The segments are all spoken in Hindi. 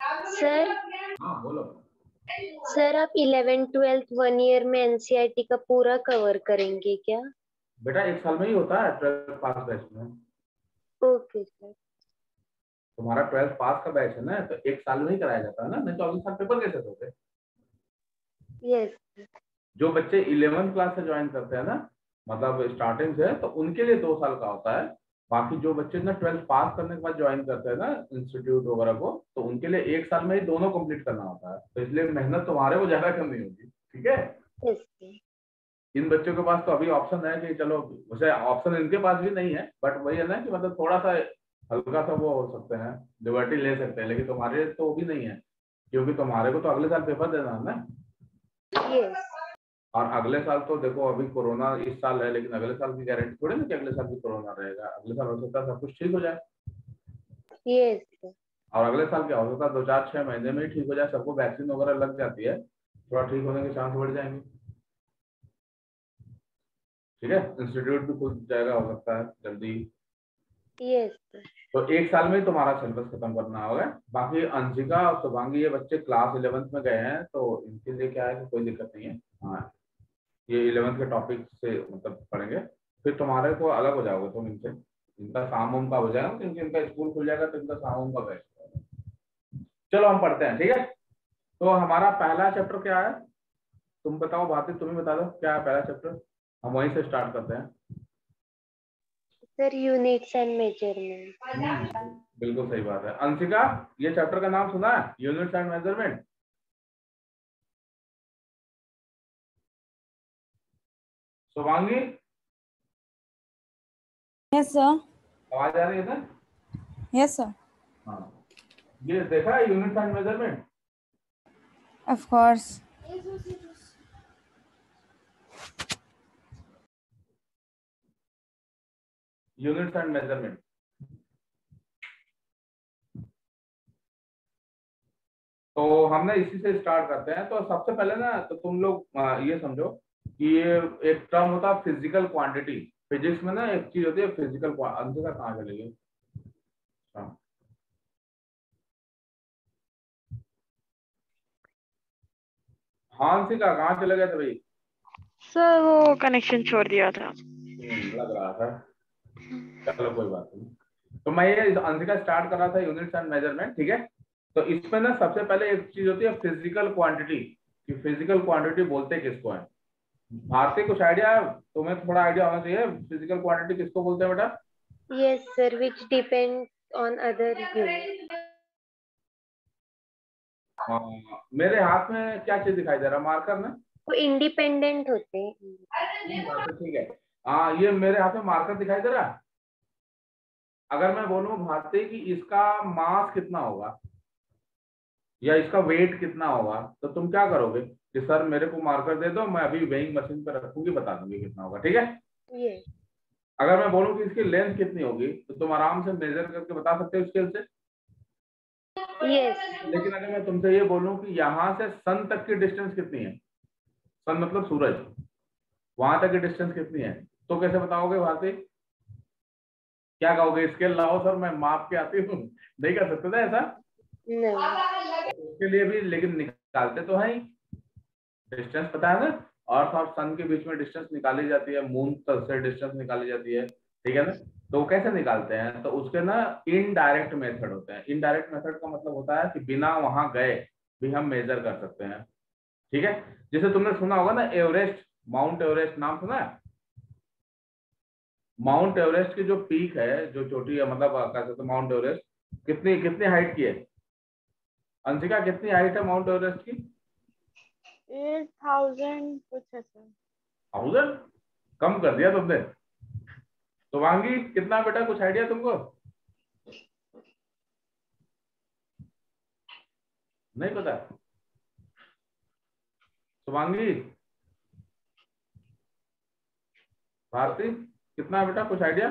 सर हाँ बोलो। सर आप 11th-12th 1 ईयर में एनसीईआरटी का पूरा कवर करेंगे क्या? बेटा 1 साल में ही होता है 12th पास बैच में। Okay sir. तुम्हारा 12th पास का बैच है ना, तो 1 साल में ही कराया जाता है ना, नहीं तो अगले साल पेपर कैसे दोगे? यस। जो बच्चे 11th क्लास से ज्वाइन करते हैं ना, मतलब स्टार्टिंग से, तो उनके लिए 2 साल का होता है। बाकी जो बच्चे ना 12th पास करने के बाद ज्वाइन करते हैं ना इंस्टीट्यूट वगैरह को, तो उनके लिए 1 साल में ही दोनों कंप्लीट करना होता है। तो इसलिए मेहनत तुम्हारे को ज्यादा करनी होगी, ठीक है। Yes sir. इन बच्चों के पास तो अभी ऑप्शन है कि चलो, वैसे ऑप्शन इनके पास भी नहीं है, बट वही है ना कि मतलब थोड़ा सा हल्का सा वो हो सकते हैं, लिबर्टी ले सकते हैं, लेकिन तुम्हारे तो वो भी नहीं है, क्योंकि तुम्हारे को तो अगले साल पेपर देना है ना। यस। और अगले साल तो देखो, अभी कोरोना इस साल है, लेकिन अगले साल की गारंटी थोड़ी ना कि अगले साल भी कोरोना रहेगा। अगले साल हो सकता है सब कुछ ठीक हो जाए, यस सर। और अगले साल क्या हो सकता है 2 4 6 महीने में ही ठीक हो जाए, सबको वैक्सीन वगैरह लग जाती है, थोड़ा ठीक होने के चांस बढ़ जाएंगे, ठीक है। इंस्टीट्यूट भी खुल जाएगा, हो सकता है जल्दी। Yes sir. तो 1 साल में ही तुम्हारा सिलेबस खत्म करना होगा। बाकी अंशिका और शुभांगी ये बच्चे क्लास 11th में गए हैं, तो इनके लिए क्या है कि कोई दिक्कत नहीं है। हाँ, ये 11th के टॉपिक से मतलब पढ़ेंगे, फिर तुम्हारे को अलग हो जाओगे तुम इनसे। इनका शाम वाम का हो जाएगा, क्योंकि इनका स्कूल खुल जाएगा, तो इनका शाम वाम का बैच होगा। चलो हम पढ़ते हैं, ठीक है। तो हमारा पहला चैप्टर क्या है, तुम बताओ, भारती तुम्हें बता दो क्या है पहला चैप्टर, हम वहीं से स्टार्ट करते हैं। Sir units and measurement. बिल्कुल सही बात है। अंशिका, ये चैप्टर का नाम सुना है, units and measurement? Shubhangi, yes sir. आवाज आ रही है ना? Yes sir. हाँ, ये देखा है units and measurement? Of course. Units and measurement, तो हमने इसी से स्टार्ट करते हैं। तो सबसे पहले ना, तो तुम लोग ये समझो कि ये एक टर्म होता है फिजिकल क्वांटिटी। फिजिक्स में ना एक चीज होती है फिजिकल क्वांटिटी। का कहाँ चलेगी? हाँ, हांसिका कहाँ चले गए थे भाई? सर वो कनेक्शन छोड़ दिया था। लग रहा था, चलो कोई बात नहीं। तो मैं ये अंशिका स्टार्ट कर रहा था यूनिट्स एंड मेजरमेंट, ठीक है। तो इसमें ना सबसे पहले एक चीज होती है फिजिकल क्वांटिटी, कि फिजिकल क्वांटिटी बोलते किसको है। भारतीय कुछ आइडिया है? तुम्हें थोड़ा आइडिया होना चाहिए, फिजिकल क्वांटिटी किसको बोलते हैं बेटा? Yes sir, which depend on other unit. मेरे हाथ में क्या चीज दिखाई दे रहा है, मार्कर ना? वो इंडिपेंडेंट होते हैं। ठीक है। हाँ, ये मेरे हाथ में मार्कर दिखाई दे रहा है। अगर मैं बोलूं भारती कि इसका मास कितना होगा या इसका वेट कितना होगा, तो तुम क्या करोगे कि सर मेरे को मार्कर दे दो, मैं अभी वेइंग मशीन पर रखूंगी, बता दूंगी कितना होगा, ठीक है। यस। अगर मैं बोलूं कि इसकी लेंथ कितनी होगी, तो तुम आराम से मेजर करके बता सकते हो स्केल से। यस। लेकिन अगर मैं तुमसे ये बोलूं कि यहाँ से सन तक की डिस्टेंस कितनी है, सन मतलब सूरज, वहां तक की डिस्टेंस कितनी है, तो कैसे बताओगे भारती? क्या कहोगे, स्केल लाओ सर मैं माप के आती हूँ? नहीं कर सकते ना ऐसा? नहीं। उसके लिए भी लेकिन निकालते तो है ही, डिस्टेंस पता है ना। अर्थ और सन के बीच में डिस्टेंस निकाली जाती है, मून तक से डिस्टेंस निकाली जाती है, ठीक है ना। तो वो कैसे निकालते हैं, तो उसके ना इनडायरेक्ट मेथड होते हैं। इनडायरेक्ट मेथड का मतलब होता है कि बिना वहां गए भी हम मेजर कर सकते हैं, ठीक है। जैसे तुमने सुना होगा ना एवरेस्ट, माउंट एवरेस्ट नाम सुना है? माउंट एवरेस्ट की जो पीक है, जो चोटी है, मतलब कह सकते माउंट एवरेस्ट कितनी कितनी हाइट की है? अंशिका कितनी हाइट है माउंट एवरेस्ट की? 8000 कुछ है सर। 1000? कम कर दिया तुमने। शुभांगी कितना बेटा, कुछ आइडिया तुमको? नहीं पता? शुभांगी, भारती कितना बेटा, कुछ आइडिया?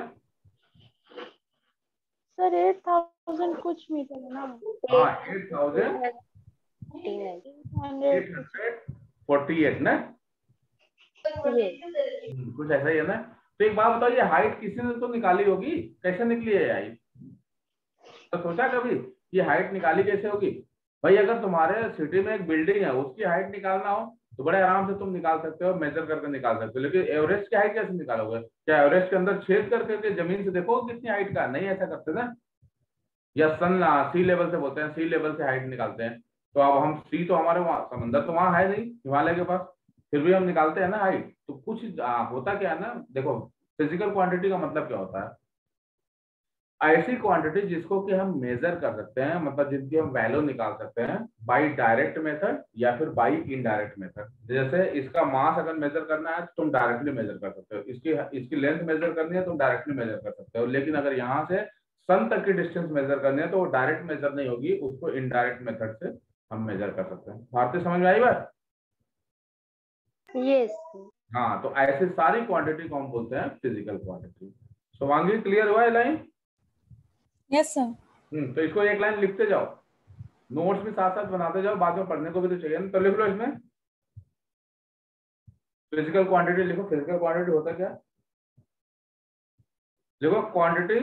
सर 8000 कुछ मीटर है ना। हाँ, 8848 800 कुछ। ना। यस। कुछ ऐसा ही है ना। तो एक बात बताओ, ये हाइट किसी ने तो निकाली होगी, कैसे निकली है हाइट? तो सोचा कभी ये हाइट निकाली कैसे होगी? भाई अगर तुम्हारे सिटी में एक बिल्डिंग है उसकी हाइट निकालना हो तो बड़े आराम से तुम निकाल सकते हो, मेजर करके निकाल सकते हो, लेकिन एवरेस्ट की हाइट कैसे निकालोगे? क्या एवरेस्ट के अंदर छेद करके जमीन से देखो कितनी हाइट का? नहीं ऐसा करते ना। या सी लेवल से बोलते हैं, सी लेवल से हाइट निकालते हैं। तो अब हम सी तो हमारे वहाँ समंदर तो वहाँ है नहीं हिमालय के पास, फिर भी हम निकालते हैं ना हाइट। तो कुछ होता क्या है ना, देखो फिजिकल क्वांटिटी का मतलब क्या होता है? ऐसी क्वांटिटी जिसको कि हम मेजर कर सकते हैं, मतलब जिनकी हम वैल्यू निकाल सकते हैं बाय डायरेक्ट मेथड या फिर बाय इनडायरेक्ट मेथड। जैसे इसका मास अगर मेजर करना है तो तुम डायरेक्टली मेजर कर सकते हो, इसकी लेंथ मेजर करनी है तो तुम डायरेक्टली मेजर कर सकते हो। लेकिन अगर यहाँ से सन तक की डिस्टेंस मेजर करनी है तो वो डायरेक्ट मेजर नहीं होगी, उसको इनडायरेक्ट मेथड से हम मेजर कर सकते हैं। भारतीय समझ में आई बात? यस हाँ, तो ऐसी सारी क्वांटिटी को हम बोलते हैं फिजिकल क्वांटिटी। शुभांगी क्लियर हुआ है लाइन? Yes, sir. तो इसको एक लाइन लिखते जाओ, नोट्स भी साथ साथ बनाते जाओ, बाद में पढ़ने को भी तो चाहिए ना। तो लिख लो इसमें फिजिकल क्वांटिटी लिखो। फिजिकल क्वांटिटी होता क्या? लिखो quantity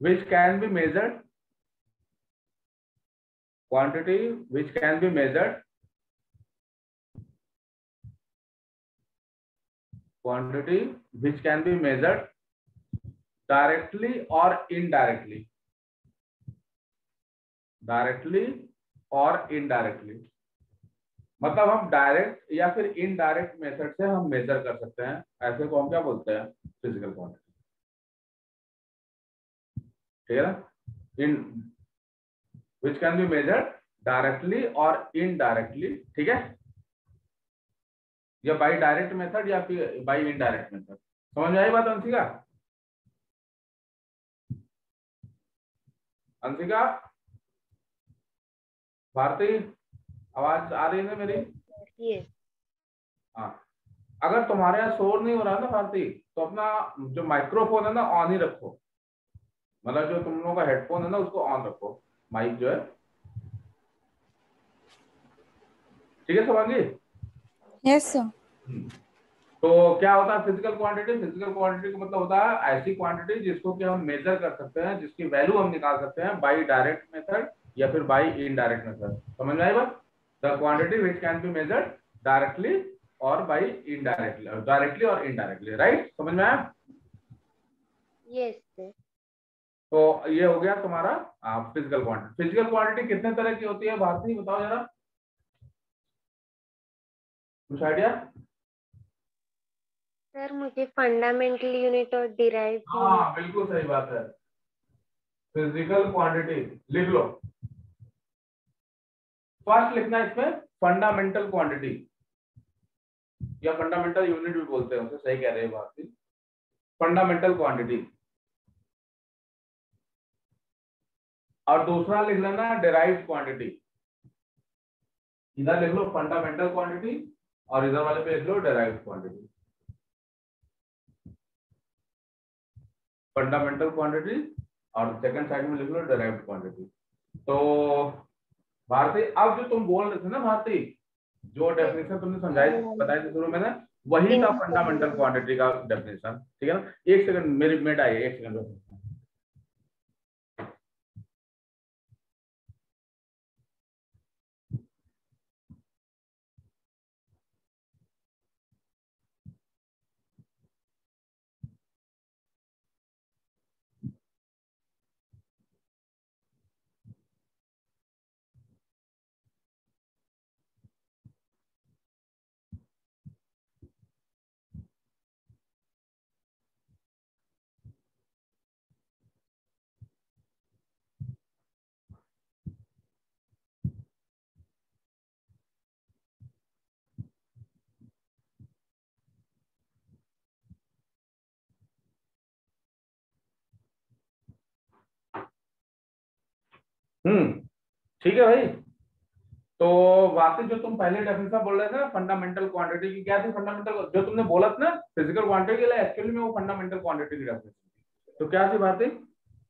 which can be measured, quantity which can be measured, quantity which can be measured directly और इनडायरेक्टली, डायरेक्टली और इनडायरेक्टली। मतलब हम डायरेक्ट या फिर इनडायरेक्ट मेथड से हम मेजर कर सकते हैं, ऐसे को हम क्या बोलते हैं? Physical quantity. ठीक है ना? In which can be measured directly और इनडायरेक्टली, ठीक है? या बाय डायरेक्ट मेथड या फिर बाय इनडायरेक्ट मेथड। समझ में आई बात अंशिका? अंशिका, भारती, आवाज आ रही है ना मेरी? यस हाँ, अगर तुम्हारे यहाँ शोर नहीं हो रहा ना भारती, तो अपना जो माइक्रोफोन है ना ऑन ही रखो, मतलब जो तुम लोगों का हेडफोन है ना उसको ऑन रखो, माइक जो है। ठीक है शुभांगी? Yes, sir. तो क्या होता है फिजिकल क्वांटिटी? फिजिकल क्वांटिटी का मतलब होता है ऐसी क्वांटिटी जिसको कि हम मेजर कर सकते हैं, जिसकी वैल्यू हम निकाल सकते हैं बाय डायरेक्ट मेथड या फिर बाय इनडायरेक्ट मेथड। समझ में आई बात? The quantity which can be measured directly और बाय इनडायरेक्टली, डायरेक्टली और इनडायरेक्टली। राइट? समझ में आया? यस तो ये हो गया तुम्हारा फिजिकल क्वांटिटी। फिजिकल क्वांटिटी कितने तरह की होती है भारती, बताओ जरा, कुछ आइडिया? सर, मुझे फंडामेंटल यूनिट और डिराइव्ड हाँ बिल्कुल सही बात है। फिजिकल क्वांटिटी लिख लो, फर्स्ट लिखना है इसमें फंडामेंटल क्वांटिटी या फंडामेंटल यूनिट भी बोलते हैं उसे, सही कह रहे हैं भारती, फंडामेंटल क्वांटिटी। और दूसरा लिख लेना डिराइव्ड क्वांटिटी। इधर लिख लो फंडामेंटल क्वांटिटी और इधर वाले पे लिख लो डिराइव्ड क्वांटिटी। फंडामेंटल क्वांटिटी और सेकंड साइड में लिख लो डिराइव्ड क्वांटिटी। तो भारती, अब जो तुम बोल रहे थे ना भारती, जो डेफिनेशन तुमने समझाई बताई थी शुरू में ना, वही था फंडामेंटल क्वांटिटी का डेफिनेशन। ठीक है ना? एक सेकंड मेरी मेट आई है, एक सेकंड। ठीक है भाई। तो वापस जो तुम पहले डेफिनेशन बोल रहे थे ना फंडामेंटल क्वांटिटी की, क्या थी फंडामेंटल जो तुमने बोला था ना फिजिकल क्वांटिटी के लिए, एक्चुअली में वो फंडामेंटल क्वांटिटी की डेफिनेशन थी। तो क्या थी बातें?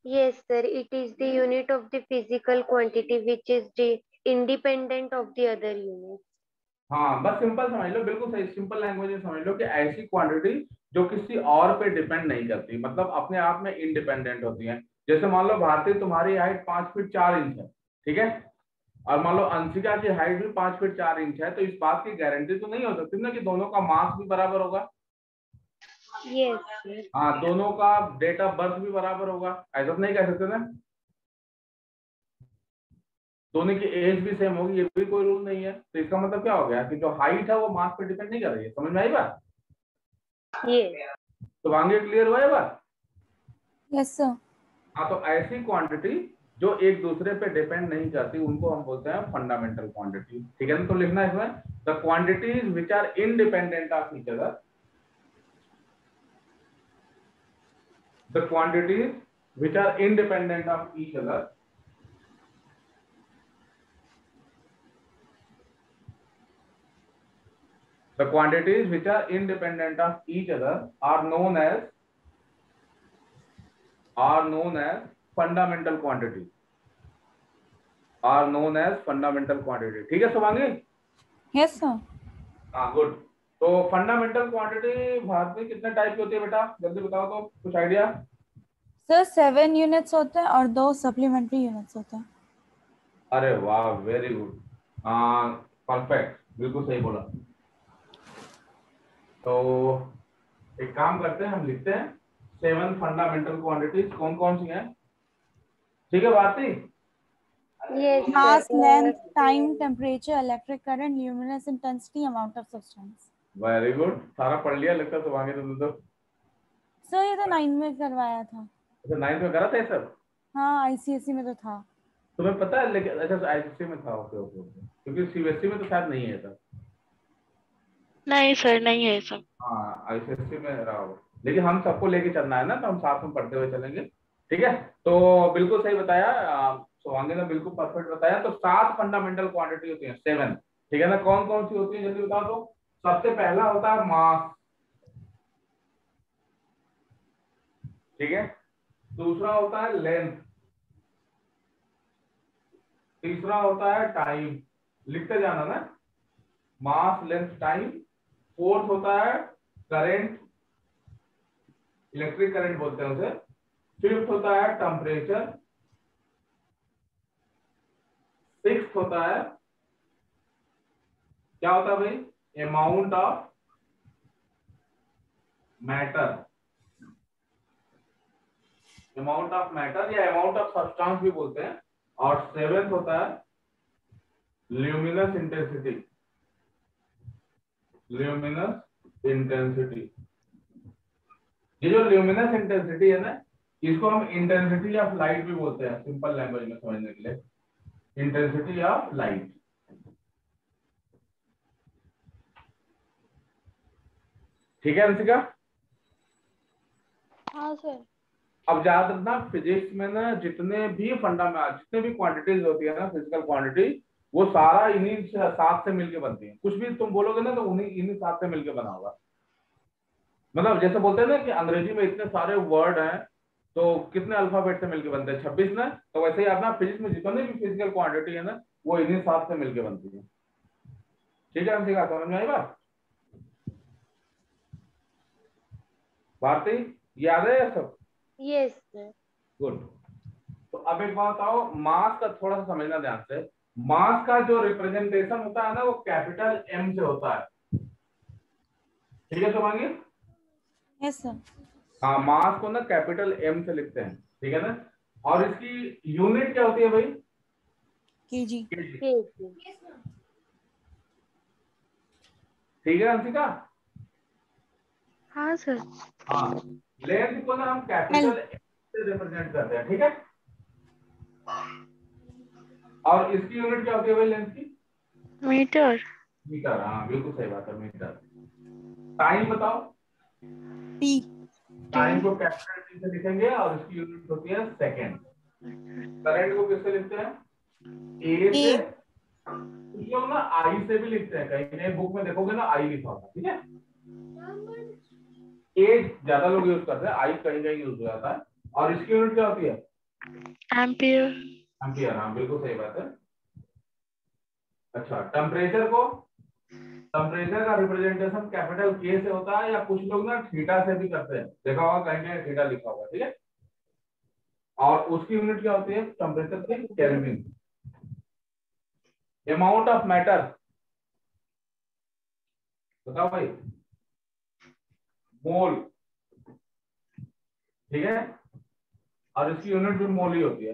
Yes, sir. It is the unit of the physical quantity which is independent of the other units. हाँ, बस सिंपल समझ लो, बिल्कुल सही, सिंपल लैंग्वेज में समझ लो कि ऐसी क्वांटिटी जो किसी और पे डिपेंड नहीं करती, मतलब अपने आप में इंडिपेंडेंट होती है। जैसे मान लो भारती, तुम्हारी हाइट 5 फीट 4 इंच है, ठीक है? और मान लो अंशिका की हाइट भी 5 फीट 4 इंच है, तो इस बात की गारंटी तो नहीं हो सकती ना कि दोनों का मास भी बराबर होगा। Yes, sir. हाँ, दोनों का डेट ऑफ बर्थ भी बराबर होगा, ऐसा तो नहीं कह सकते ना। दोनों की एज भी सेम होगी, ये भी कोई रूल नहीं है। तो इसका मतलब क्या हो गया कि जो हाइट है वो मास पे डिपेंड नहीं कर रही है। समझ में आई बात? Yes. तो वांगे क्लियर हुआ है बात? Yes, sir. हाँ, तो ऐसी क्वांटिटी जो एक दूसरे पे डिपेंड नहीं करती उनको हम बोलते हैं फंडामेंटल क्वांटिटी। ठीक है ना? तो लिखना है इसमें the quantities which are independent of each other, the quantities which are independent of each other the quantities which are independent of each other are known as fundamental quantities, are known as fundamental quantity। ठीक है शुभांगी? Yes, sir. हाँ, गुड। तो फंडामेंटल क्वांटिटी भारत में कितने टाइप की होती है बेटा, जल्दी बताओ तो, कुछ आइडिया? सर 7 यूनिट्स होते हैं और 2 सप्लीमेंट्री यूनिट्स होते हैं। अरे वाह, वेरी गुड, हाँ परफेक्ट, बिल्कुल सही बोला। तो एक काम करते हैं, हम लिखते हैं 7 फंडामेंटल क्वांटिटीज। कौन कौन सी हैं? ठीक है Bharti? Yes, Mass, sir. length, time, temperature, electric current, luminous intensity, amount of substance. Very good, सारा पढ़ लिया लगता है सुभांगी तुमने तो। सर ये तो 9 में करवाया था। अच्छा, 9th में करा था ये सब? हाँ आईसीएसई में तो था। तुम्हें पता है? लेकिन अच्छा, आईसीएसई में था, ओके ओके ओके, क्योंकि सीबीएसई में तो शायद नहीं है सर। नहीं सर, नहीं है सब। हाँ, आईसीएसई में रहा होगा, लेकिन हम सबको लेके चलना है ना, तो हम साथ में पढ़ते हुए चलेंगे। ठीक है, तो बिल्कुल सही बताया सुभांगी ने, बिल्कुल परफेक्ट बताया। तो 7 फंडामेंटल क्वांटिटी होती है, 7। ठीक है ना? कौन कौन सी होती है जल्दी बताओ तो। सबसे पहला होता है मास, ठीक है। दूसरा होता है लेंथ, तीसरा होता है टाइम, लिखते जाना ना, मास लेंथ टाइम। फोर्थ होता है करंट, इलेक्ट्रिक करंट बोलते हैं उसे। फिफ्थ होता है टेम्परेचर। सिक्स्थ होता है, क्या होता है भाई, amount of matter, amount of matter या अमाउंट ऑफ सब्सटेंस भी बोलते हैं। और सेवेंथ होता है ल्यूमिनस इंटेंसिटी, ल्यूमिनस इंटेंसिटी। ये जो ल्यूमिनस इंटेंसिटी है ना, इसको हम इंटेंसिटी ऑफ लाइट भी बोलते हैं, सिंपल लैंग्वेज में समझने के लिए, इंटेंसिटी ऑफ लाइट। ठीक है अंशिका? हाँ सर। अब याद रखना, फिजिक्स में ना जितने भी जितने भी क्वांटिटीज होती है ना, फिजिकल क्वांटिटी, वो सारा इन्हीं सात से मिलके बनती है। कुछ भी तुम बोलोगे ना तो इन्हीं सात से मिलके बना होगा। मतलब जैसे बोलते हैं ना कि अंग्रेजी में इतने सारे वर्ड हैं, तो कितने अल्फाबेट से मिलके बनते हैं, 26 ना। तो वैसे ही अपना फिजिक्स में जितने भी फिजिकल क्वांटिटी है ना, वो इन्हीं सात से मिलके बनती है। ठीक है अंशिका, समझ में आई बात? भारती, याद है ये सब? Yes, sir. गुड। तो अब एक बात आओ, मास का थोड़ा सा समझना ध्यान से। मास का जो रिप्रेजेंटेशन होता है ना, वो कैपिटल एम से होता है। ठीक है शुभांगी? Yes sir. हाँ, मास को ना कैपिटल एम से लिखते हैं, ठीक है ना। और इसकी यूनिट क्या होती है भाई? केजी। Yes, sir. ठीक है अंशिका? हाँ सर। हाँ, लेंथ को ना हम कैपिटल एम से रिप्रेजेंट करते हैं, ठीक है। और इसकी यूनिट क्या होती है भाई लेंथ की? मीटर। मीटर, हाँ बिल्कुल सही बात है, मीटर। टाइम बताओ। टी। टाइम को कैपिटल टी से लिखेंगे और इसकी यूनिट होती है सेकंड। करंट को किससे लिखते हैं? ए से। कुछ लोग ना आई से भी लिखते हैं, कहीं कहीं बुक में देखोगे ना आई लिखा होगा, ठीक है। ए ज्यादा लोग यूज करते हैं, आई कहीं कहीं यूज हो जाता है। और इसकी यूनिट क्या होती है? एम्पियर। एम्पियर, हाँ बिल्कुल सही बात है। अच्छा, टेम्परेचर को, टेम्परेचर का रिप्रेजेंटेशन कैपिटल के से होता है, या कुछ लोग ना थीटा से भी करते हैं, देखा होगा कहीं कहीं थीटा लिखा होगा, ठीक है। और उसकी यूनिट क्या होती है टेम्परेचर की? केल्विन। अमाउंट ऑफ मैटर, बताओ भाई, मोल, ठीक है, और इसकी यूनिट भी मोल ही होती है।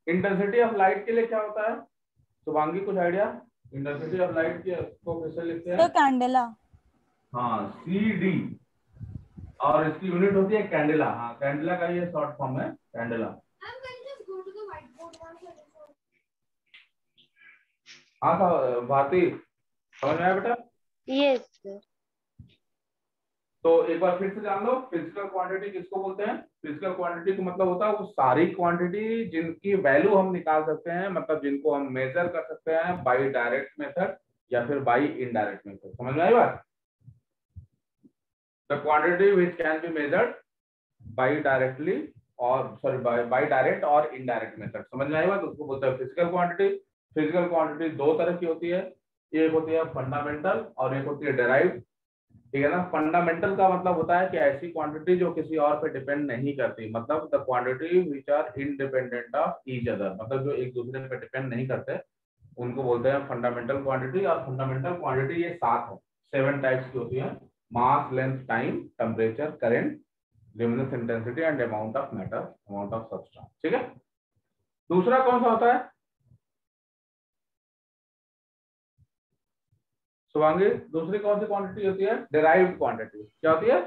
इंटेंसिटी ऑफ लाइट के लिए क्या होता है शुभांगी, कुछ आइडिया? इंटेंसिटी ऑफ लाइट के को कैसे लिखते हैं? कैंडेला। हाँ, CD, और इसकी यूनिट होती है कैंडेला। हाँ, कैंडेला का ये शॉर्ट फॉर्म है कैंडेला। हाँ भारती, समझ में आया बेटा? Yes sir. तो एक बार फिर से जान लो, फिजिकल क्वांटिटी किसको बोलते हैं? फिजिकल क्वांटिटी का मतलब होता है वो सारी क्वांटिटी जिनकी वैल्यू हम निकाल सकते हैं, मतलब जिनको हम मेजर कर सकते हैं बाय डायरेक्ट मेथड या फिर बाय इनडायरेक्ट मेथड। समझ में आई बात? The quantity which can be measured by directly और सॉरी बाय डायरेक्ट और इनडायरेक्ट मेथड। समझ में आई बात? उसको बोलते हैं फिजिकल क्वांटिटी। फिजिकल क्वांटिटी दो तरह की होती है, एक होती है फंडामेंटल और एक होती है डेराइव्ड। ठीक है ना? फंडामेंटल का मतलब होता है कि ऐसी क्वांटिटी जो किसी और पे डिपेंड नहीं करती, मतलब the quantity which are independent of each other, मतलब जो एक दूसरे पे डिपेंड नहीं करते, उनको बोलते हैं फंडामेंटल क्वांटिटी। और फंडामेंटल क्वांटिटी ये 7 टाइप्स की होती है: mass, length, time, temperature, current, luminous intensity and amount of matter, amount of substance. ठीक है? दूसरा कौन सा होता है शुभांगी? दूसरी कौन सी क्वांटिटी होती है? Derived quantity. क्या होती है?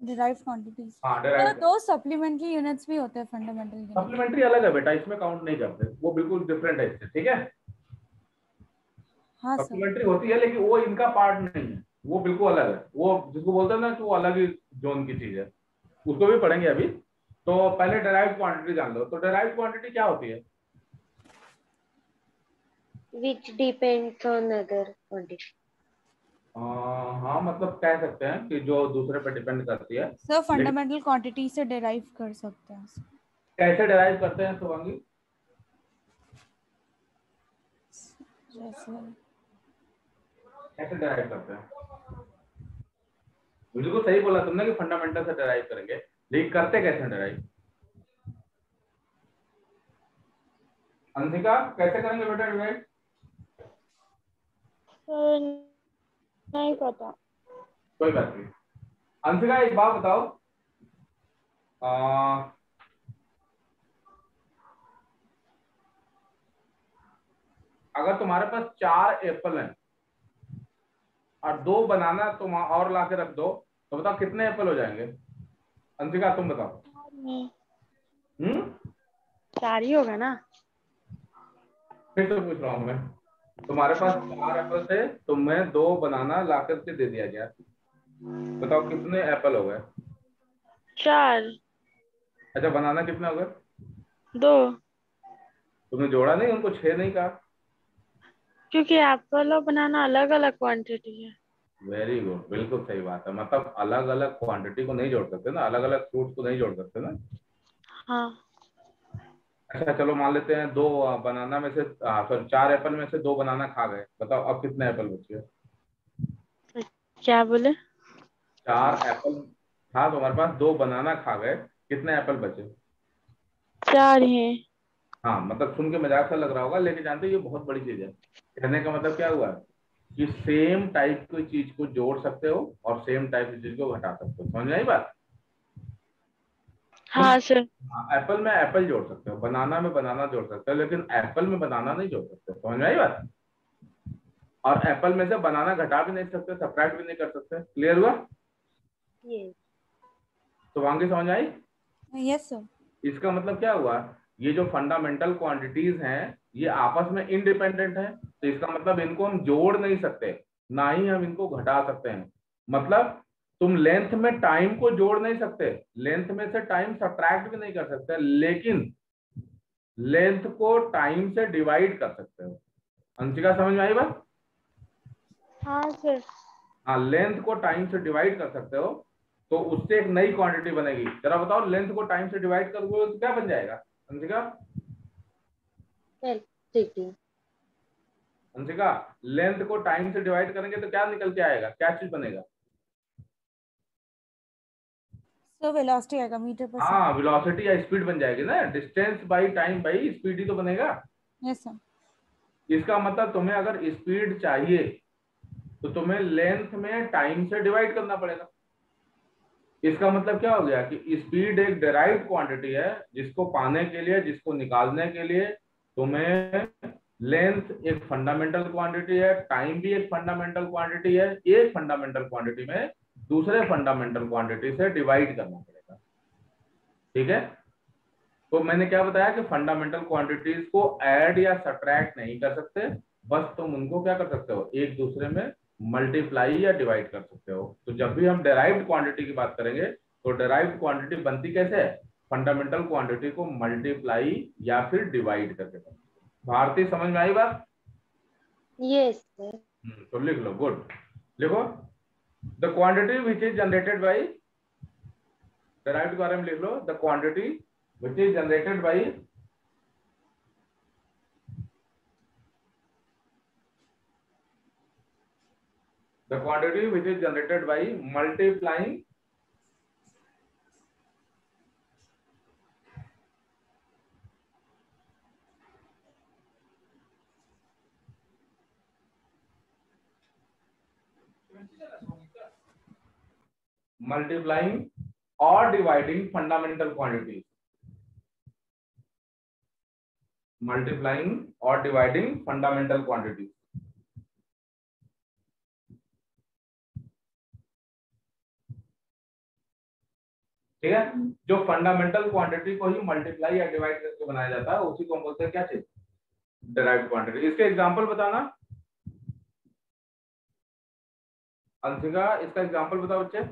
Derived quantities. हाँ, तो डिराइव्ड। दो सप्लीमेंट्री यूनिट्स भी होते हैं फंडामेंटल के लिए। सप्लीमेंट्री अलग है बेटा, इसमें काउंट नहीं करते, वो बिल्कुल डिफरेंट है इससे। ठीक है? हाँ सर। सप्लीमेंट्री होती है लेकिन वो इनका पार्ट नहीं है, वो बिल्कुल अलग है। वो जिसको बोलते हैं ना कि वो अलग ही जोन की चीज है, उसको भी पढ़ेंगे अभी। तो पहले डिराइव्ड क्वांटिटी जान लो। तो डिराइव्ड क्वांटिटी क्या होती है? Which depends on other quantity. हाँ, मतलब कह सकते हैं कि जो दूसरे पर डिपेंड करती है। सर फंडामेंटल क्वांटिटी से डिराइव कर सकते हैं। कैसे डिराइव करते हैं शुभांगी? जैसे कैसे डिराइव करते हैं? बिल्कुल सही बोला तुमने कि फंडामेंटल से डिराइव करेंगे, लेकिन करते कैसे डिराइव? अंशिका, कैसे करेंगे बेटा डिराइव? नहीं पता। कोई बात नहीं। अंशिका एक बात बताओ, अगर तुम्हारे पास 4 एप्पल हैं और 2 बनाना तुम और ला के रख दो, तो बताओ कितने एप्पल हो जाएंगे? अंशिका तुम बताओ। 4 ही होगा ना? फिर से पूछ रहा हूँ मैं, तुम्हारे पास 4 एप्पल थे, तुम्हें 2 बनाना ला करके दे दिया गया, बताओ कितने एप्पल हो गए? 4। अच्छा, बनाना कितने हो गए? 2। तुमने जोड़ा नहीं, उनको 6 नहीं कहा? क्योंकि एप्पल और बनाना अलग अलग क्वांटिटी है। वेरी गुड, बिल्कुल सही बात है। मतलब अलग अलग क्वांटिटी को नहीं जोड़ सकते ना, अलग अलग फ्रूट्स को नहीं जोड़ सकते ना। हाँ। अच्छा चलो, मान लेते हैं 2 बनाना में से सॉरी 4 एप्पल में से 2 बनाना खा गए, बताओ अब कितने एप्पल बचे? क्या बोले? 4 एप्पल था तुम्हारे पास, 2 बनाना खा गए, कितने एप्पल बचे? 4 है। हाँ, मतलब सुन के मजाक सा लग रहा होगा, लेकिन जानते हो ये बहुत बड़ी चीज है। कहने का मतलब क्या हुआ कि सेम टाइप की चीज को जोड़ सकते हो और सेम टाइप की चीज को घटा सकते हो। समझ में आई बात? तुम हाँ सर। एप्पल में एप्पल जोड़ सकते हो, बनाना में बनाना जोड़ सकते हो, लेकिन एप्पल में बनाना नहीं जोड़ सकते। समझ में आई बात? और एप्पल में से बनाना घटा भी नहीं सकते, सब्ट्रैक्ट भी नहीं कर सकते। क्लियर हुआ? Yes. तो वांगी समझ आई? Yes sir. इसका मतलब क्या हुआ, ये जो फंडामेंटल क्वांटिटीज हैं ये आपस में इंडिपेंडेंट है, तो इसका मतलब इनको हम जोड़ नहीं सकते, ना ही हम इनको घटा सकते हैं। मतलब तुम लेंथ में टाइम को जोड़ नहीं सकते, लेंथ में से टाइम सब्ट्रैक्ट भी नहीं कर सकते, लेकिन लेंथ को टाइम से डिवाइड कर सकते हो। अंशिका समझ में आई बात? हाँ सर। हाँ, लेंथ को टाइम से डिवाइड कर सकते हो, तो उससे एक नई क्वांटिटी बनेगी। जरा बताओ, लेंथ को टाइम से डिवाइड करोगे तो क्या बन जाएगा अंशिका? Velocity. अंशिका, लेंथ को टाइम से डिवाइड करेंगे तो क्या निकल के आएगा, क्या चीज बनेगा? तो वेलोसिटी आएगा मीटर पर सेकंड। हाँ, वेलोसिटी या स्पीड बन जाएगी ना, distance by time by speed ही तो बनेगा। Yes sir. इसका मतलब तुम्हें अगर स्पीड चाहिए तो तुम्हें लेंथ में टाइम से डिवाइड करना पड़ेगा। इसका मतलब क्या हो गया कि स्पीड एक डेराइव्ड क्वांटिटी है, जिसको पाने के लिए, जिसको निकालने के लिए तुम्हें लेंथ एक फंडामेंटल क्वांटिटी है, टाइम भी एक फंडामेंटल क्वांटिटी है, एक फंडामेंटल क्वांटिटी में दूसरे फंडामेंटल क्वांटिटी से डिवाइड करना पड़ेगा। ठीक है, तो मैंने क्या बताया कि फंडामेंटल क्वांटिटीज को ऐड या सब्ट्रैक्ट नहीं कर सकते, बस तुम उनको क्या कर सकते हो, एक दूसरे में मल्टीप्लाई या डिवाइड कर सकते हो। तो जब भी हम डेराइव्ड क्वांटिटी की बात करेंगे तो डेराइव्ड क्वांटिटी बनती कैसे है, फंडामेंटल क्वांटिटी को मल्टीप्लाई या फिर डिवाइड करके। भारतीय समझ में आई बात? Yes sir. तो लिख लो, गुड। लिखो, the quantity which is generated by, derived के बारे में लिख लो, the quantity which is generated by the quantity which is generated by multiplying or dividing fundamental quantities, multiplying or dividing fundamental quantities। ठीक है, जो फंडामेंटल क्वांटिटी को ही मल्टीप्लाई या डिवाइड करके बनाया जाता है उसी को हम बोलते हैं क्या चीज, डेराइव्ड क्वांटिटी। इसके एग्जांपल बताना अंशिका, इसका एग्जांपल बताओ बच्चे।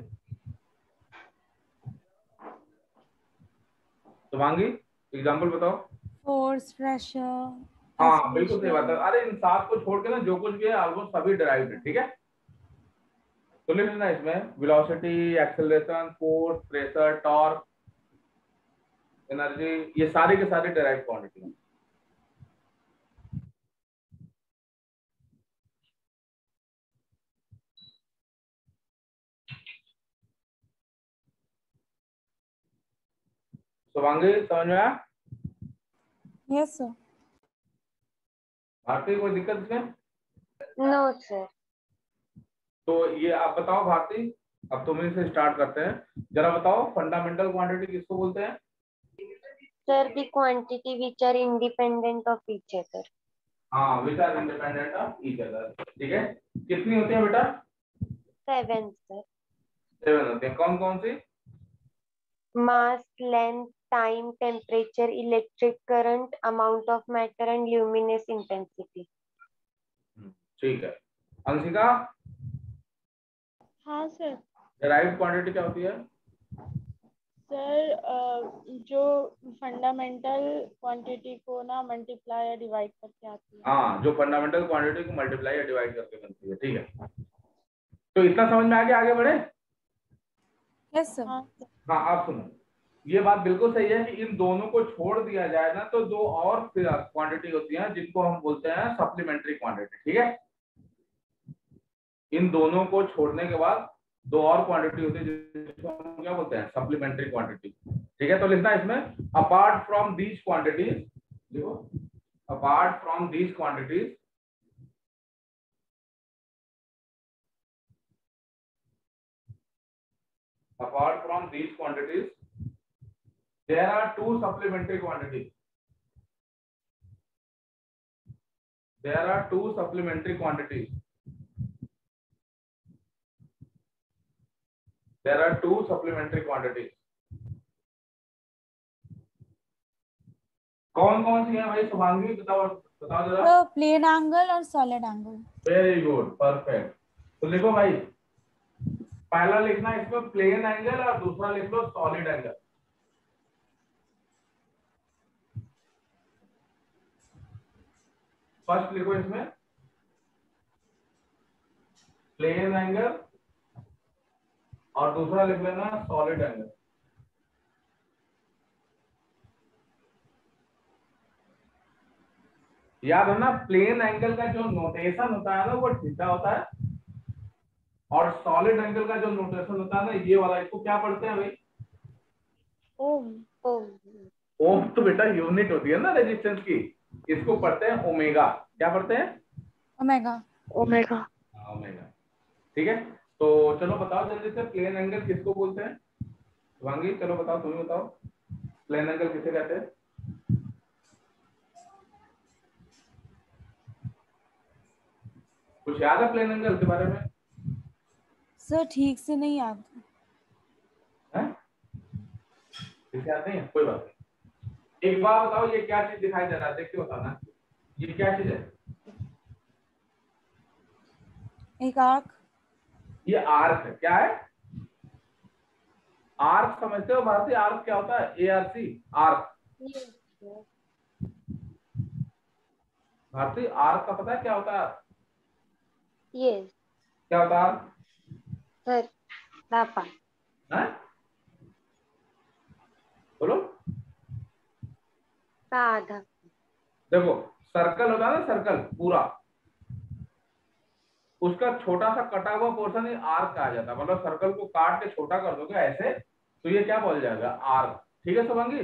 शुभांगी एग्जांपल बताओ। फोर्स, प्रेशर, हाँ बिल्कुल सही बात है। अरे इन सात को छोड़ के ना जो कुछ भी है ऑलमोस्ट सभी डेराइव्ड है। ठीक है, तो लिख लेना इसमें velocity, acceleration, force, pressure, torque, energy, ये सारे के सारे डेराइव्ड क्वांटिटी हैं। शुभांगी समझ में आया? Yes sir. भारती कोई दिक्कत इसमें? No sir. तो ये आप बताओ भारती, अब तुम से स्टार्ट करते हैं। जरा बताओ फंडामेंटल क्वांटिटी किसको बोलते हैं? Sir the quantity which are independent of each other. हाँ, which are independent of each other. ठीक है, कितनी होती है बेटा? 7 सर। 7 होती है। कौन कौन सी? Mass, length, time, temperature, electric current, amount of matter and luminous intensity. ठीक है, अंशिका हाँ सर। डेराइव्ड क्वांटिटी क्या होती है? सर जो फंडामेंटल क्वांटिटी को ना मल्टीप्लाई या डिवाइड करके आती है। हाँ, जो फंडामेंटल क्वांटिटी को मल्टीप्लाई या डिवाइड करके बनती है। ठीक है, तो इतना समझ में आ गया, आगे बढ़े? Yes sir. हाँ, आप सुनो, ये बात बिल्कुल सही है कि इन दोनों को छोड़ दिया जाए ना तो दो और क्वांटिटी होती हैं जिनको हम बोलते हैं सप्लीमेंट्री क्वांटिटी। ठीक है, इन दोनों को छोड़ने के बाद दो और क्वांटिटी होती है जिसको हम क्या बोलते हैं, सप्लीमेंट्री क्वांटिटी। ठीक है, तो लिखना इसमें, अपार्ट फ्रॉम दीज क्वांटिटीज, देखो apart from these quantities apart from these quantities there are two supplementary quantities. There are two supplementary quantities. There are two supplementary quantities. कौन कौन सी है भाई? शुभांगी बताओ, बताओ जरा। तो प्लेन एंगल और solid angle. Very good, perfect. तो लिखो भाई, पहला लिखना इसमें प्लेन एंगल और दूसरा लिख लो सॉलिड एंगल। फर्स्ट लिखो इसमें प्लेन एंगल और दूसरा लिख लेना सॉलिड एंगल। याद है ना, प्लेन एंगल का जो नोटेशन होता है ना वो थीटा होता है, और सॉलिड एंगल का जो नोटेशन होता है ना ये वाला, इसको क्या पढ़ते हैं भाई? ओम। ओम। ओम तो बेटा यूनिट होती है ना रेजिस्टेंस की, इसको पढ़ते हैं ओमेगा। क्या पढ़ते हैं? ओमेगा। ओमेगा। हाँ, ओमेगा। ठीक है, तो चलो बताओ जल्दी से, प्लेन एंगल किसको बोलते हैं? शिवांगी चलो बताओ, तुम ही बताओ, प्लेन एंगल किसे कहते हैं? कुछ याद है प्लेन एंगल के बारे में? सर ठीक से नहीं याद। हैं? ठीक से याद नहीं है, कोई बात नहीं। एक बार बताओ, ये क्या चीज दिखाई दे रहा है, देख के बताना, ये क्या चीज है? एक आर्क। ये आर्क है। क्या है? आर्क समझते हो भारतीय? आर्क क्या होता है? ARC, arc. भारतीय आर्क का पता है क्या होता है? यस क्या होता है आर्क? सर। रापा। हैं? बोलो। आधा। देखो, सर्कल होता है ना, सर्कल पूरा, उसका छोटा सा कटा हुआ पोर्शन ही आर्क कहा जाता है। मतलब सर्कल को काट के छोटा कर दोगे ऐसे, तो ये क्या बोल जाएगा? आर्क। ठीक है शुभांगी?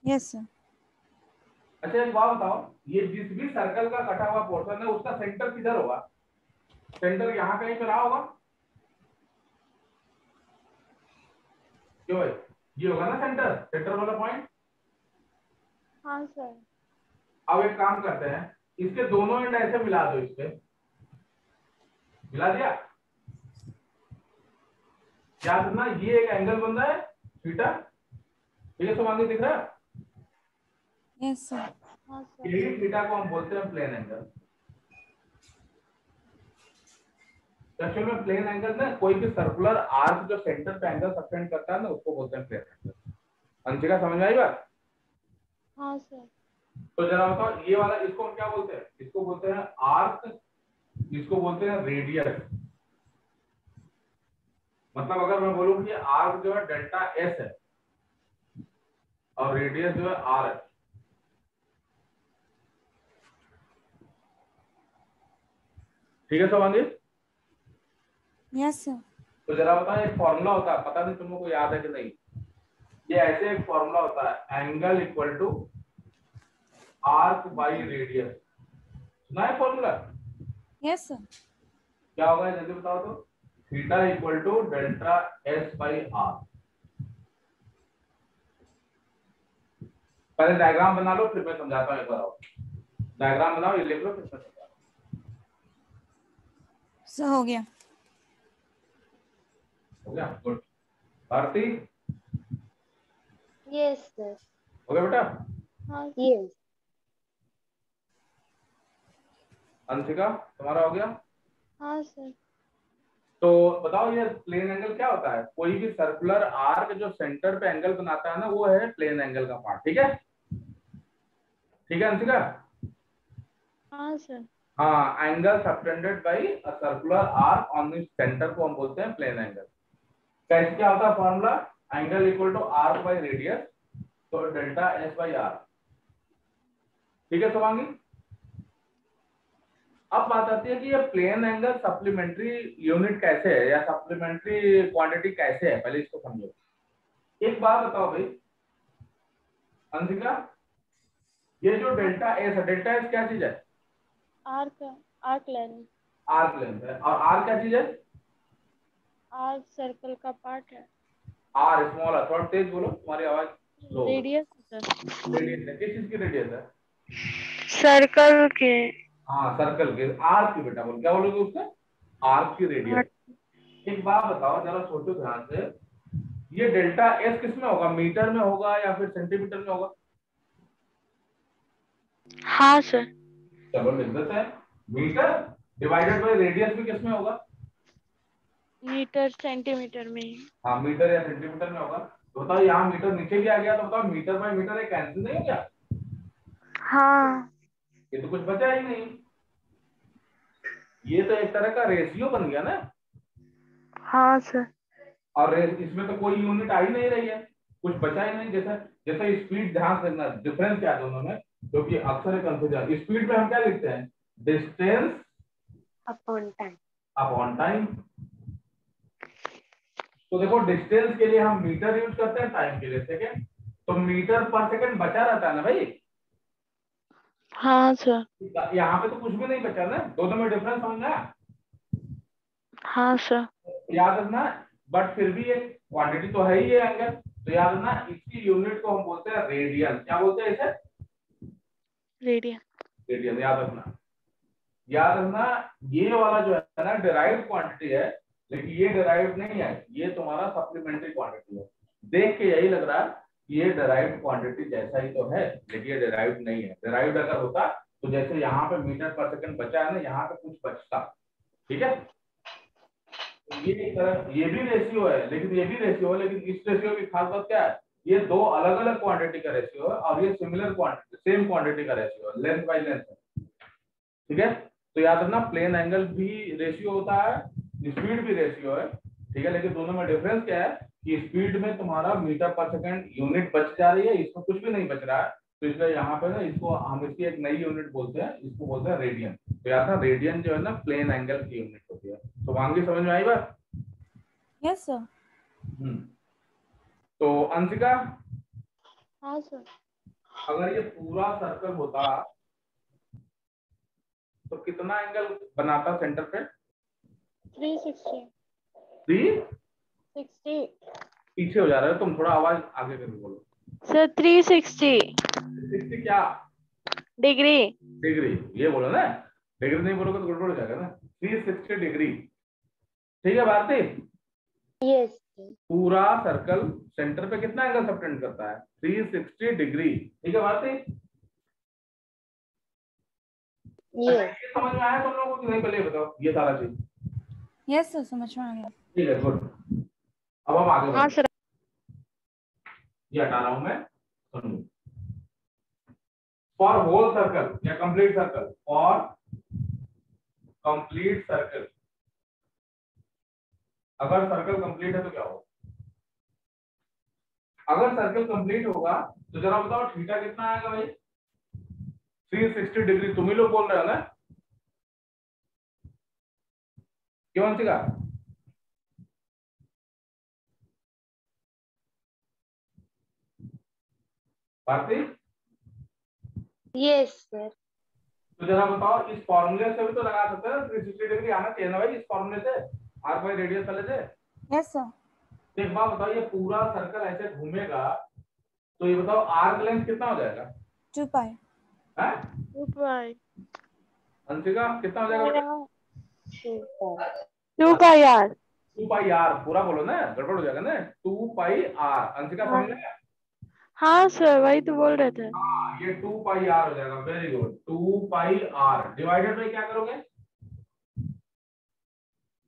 Yes sir. अच्छा एक बात बताओ, ये जिस भी सर्कल का कटा हुआ पोर्शन है उसका सेंटर किधर होगा? सेंटर यहाँ कहीं पे रहा होगा, क्यों है? ये होगा ना सेंटर, सेंटर वाला पॉइंट। हाँ सर। अब एक काम करते हैं, इसके दोनों एंड ऐसे मिला दो, इसके मिला दिया। याद रखना ये एक एंगल बन रहा है थीटा। ठीक है शुभांगी, दिख रहा है? Yes sir. हाँ सर। यही थीटा को हम बोलते हैं प्लेन एंगल। एक्चुअल में प्लेन एंगल ना, कोई भी सर्कुलर आर्क जो सेंटर पे एंगल सबटेंड करता है ना, उसको बोलते हैं प्लेन एंगल। अंशिका समझ में आई बात? हाँ सर। तो जरा बताओ, ये वाला इसको हम क्या बोलते हैं? इसको बोलते हैं आर्क, इसको बोलते हैं रेडियस। मतलब अगर मैं बोलूं कि आर्क जो है डेल्टा एस है और रेडियस जो है आर है। ठीक है शुभांगी? Yes sir. तो जरा बताओ, एक फॉर्मूला होता है, पता नहीं तुम लोग को याद है कि नहीं। ये ऐसे एक फॉर्मूला होता है, angle equal to arc by radius. सुना है फॉर्मूला? Yes sir. क्या होगा जल्दी बताओ तो। Theta equal to delta S by R. पहले डायग्राम बना लो, फिर मैं समझाता हूँ। एक बार आओ, डायग्राम बनाओ, ये लिख लो, फिर मैं समझाता हूँ। सर हो गया। हो गया? गुड। Bharti yes sir. हो गया बेटा? हाँ यस। अंशिका तुम्हारा हो गया? हाँ सर। तो बताओ, ये प्लेन एंगल क्या होता है? कोई भी सर्कुलर आर्क जो सेंटर पे एंगल बनाता है ना, वो है प्लेन एंगल का पार्ट। ठीक है? ठीक है अंशिका? हाँ सर। हाँ, angle subtended by a circular arc on the centre को हम बोलते हैं प्लेन एंगल। कैसे क्या होता है formula? Angle equal to arc by radius, तो डेल्टा एस बाई आर। ठीक है शुभांगी? अब बात आती है कि ये प्लेन एंगल सप्लीमेंट्री यूनिट कैसे है, या सप्लीमेंट्री क्वांटिटी कैसे है, पहले इसको समझो। एक बात बताओ भाई अंशिका, ये जो डेल्टा एस है, डेल्टा एस क्या चीज है? Arc. Arc length. Arc length है। और आर क्या चीज है? आर्क सर्कल का पार्ट है। आर स्मॉल है, थोड़ा तेज बोलो, तुम्हारी आवाज स्लो। Radius sir. रेडियस है, किस चीज की रेडियस है? सर्कल के। हाँ सर्कल के, आर्क की बेटा बोल, क्या बोलोगे उससे? आर्क की रेडियस। एक बात बताओ जरा, सोचो ध्यान से, ये डेल्टा एस किस में होगा? मीटर में होगा या फिर सेंटीमीटर में होगा? हाँ सर। चलो लिख देते हैं, मीटर डिवाइडेड बाय रेडियस भी किस में होगा? मीटर सेंटीमीटर में। हाँ मीटर या सेंटीमीटर में होगा। तो बताओ, यहाँ मीटर नीचे भी आ गया, तो बताओ मीटर बाय मीटर एक कैंसिल नहीं हो गया? हाँ। ये तो कुछ बचा ही नहीं। ये तो एक तरह का रेशियो बन गया ना। हाँ सर। और इसमें तो कोई यूनिट आ ही नहीं रही है, कुछ बचा ही नहीं। जैसे जैसे स्पीड, ध्यान रखना डिफरेंस क्या है दोनों में, क्योंकि अक्सर एक कंफ्यूजन। स्पीड में हम क्या लिखते हैं? Distance upon time. Upon time. तो देखो डिस्टेंस के लिए हम मीटर यूज करते हैं, टाइम के लिए सेकेंड, तो मीटर पर सेकेंड बचा रहता है ना भाई। हाँ सर। यहाँ पे तो कुछ भी नहीं बचा ना, दोनों में डिफरेंस समझना है। हाँ सर। याद रखना, बट फिर भी एक क्वांटिटी तो है ही ये एंगल, तो याद रखना इसकी यूनिट को हम बोलते हैं रेडियन। क्या बोलते हैं इसे? रेडियन। रेडियन। याद रखना, याद रखना ये वाला जो है ना डिराइव्ड क्वांटिटी है, लेकिन ये डिराइव्ड नहीं है, ये तुम्हारा सप्लीमेंट्री क्वांटिटी है। देख के यही लग रहा है कि ये डिराइव्ड क्वांटिटी जैसा ही तो है, लेकिन ये डिराइव्ड नहीं है। डिराइव्ड अगर होता तो जैसे यहाँ पे मीटर पर सेकंड बचा है ना, यहाँ पे कुछ बचता। ठीक है, तो ये एक तरह ये भी रेशियो है, लेकिन ये भी रेशियो है, लेकिन इस रेशियो की खास बात क्या है, ये दो अलग अलग क्वांटिटी का रेशियो है और ये सिमिलर क्वांटिटी सेम क्वांटिटी का रेशियो है, लेंथ बाय लेंथ है। ठीक है, तो याद रखना प्लेन एंगल भी रेशियो होता है, स्पीड भी रेशियो है। ठीक है, लेकिन दोनों में डिफरेंस क्या है कि स्पीड में तुम्हारा मीटर पर सेकंड यूनिट बच जा रही है, इसमें कुछ भी नहीं बच रहा है, तो इसलिए यहाँ पे ना इसको हम इसकी एक नई यूनिट बोलते हैं, इसको बोलते हैं रेडियन। तो याद रखना रेडियन जो है ना प्लेन एंगल की यूनिट होती है। तो वांगी समझ में आई बात? Yes sir. तो अंशिका, हाँ सर। अगर ये पूरा सर्कल होता तो कितना एंगल बनाता सेंटर पे? 360। 360। पीछे हो जा रहे हो तुम, थोड़ा आवाज आगे करके बोलो। सर 360 360 क्या? डिग्री। डिग्री, ये बोलो ना, डिग्री नहीं बोलोगे तो गड़बड़ हो जाएगा ना। 360 डिग्री। ठीक है भारती? यस पूरा सर्कल सेंटर पे कितना एंगल सबटेंड करता है? 360 डिग्री। ठीक है भारती? यस। समझ में आया तुम लोगों को कि नहीं? पहले बताओ ये सारा चीज। यस सर, समझ में आ गया। ठीक है, गुड। अब हम आगे हाँ सर। ये हटा रहा हूं मैं, सुनो। फॉर होल सर्कल या complete circle, for complete circle, अगर सर्कल कंप्लीट है तो क्या होगा? अगर सर्कल कंप्लीट होगा तो जरा बताओ थीटा कितना आएगा भाई? 360 डिग्री। तुम ही लोग बोल रहे हो ना, क्यों अंशिका? भारती? Yes sir. तो जरा बताओ इस फॉर्मूले से भी तो लगा सकते हैं, 360 डिग्री आना चाहिए ना भाई इस फॉर्मूले से, आर बाई रेडियस वाले से। Yes sir. तो एक बात बताओ, ये पूरा सर्कल ऐसे घूमेगा तो ये बताओ आर्क लेंथ कितना हो जाएगा? 2 पाई। हैं? 2 पाई। अंशिका कितना हो जाएगा? 2 पाई आर। 2 pi are. पूरा बोलो ना, गड़बड़ हो जाएगा ना। 2 पाई आर। अंशिका समझ में आया? हाँ सर, वही तो बोल रहे थे। हाँ, ये 2 पाई आर हो जाएगा। Very good. 2 pi R divided by क्या करोगे?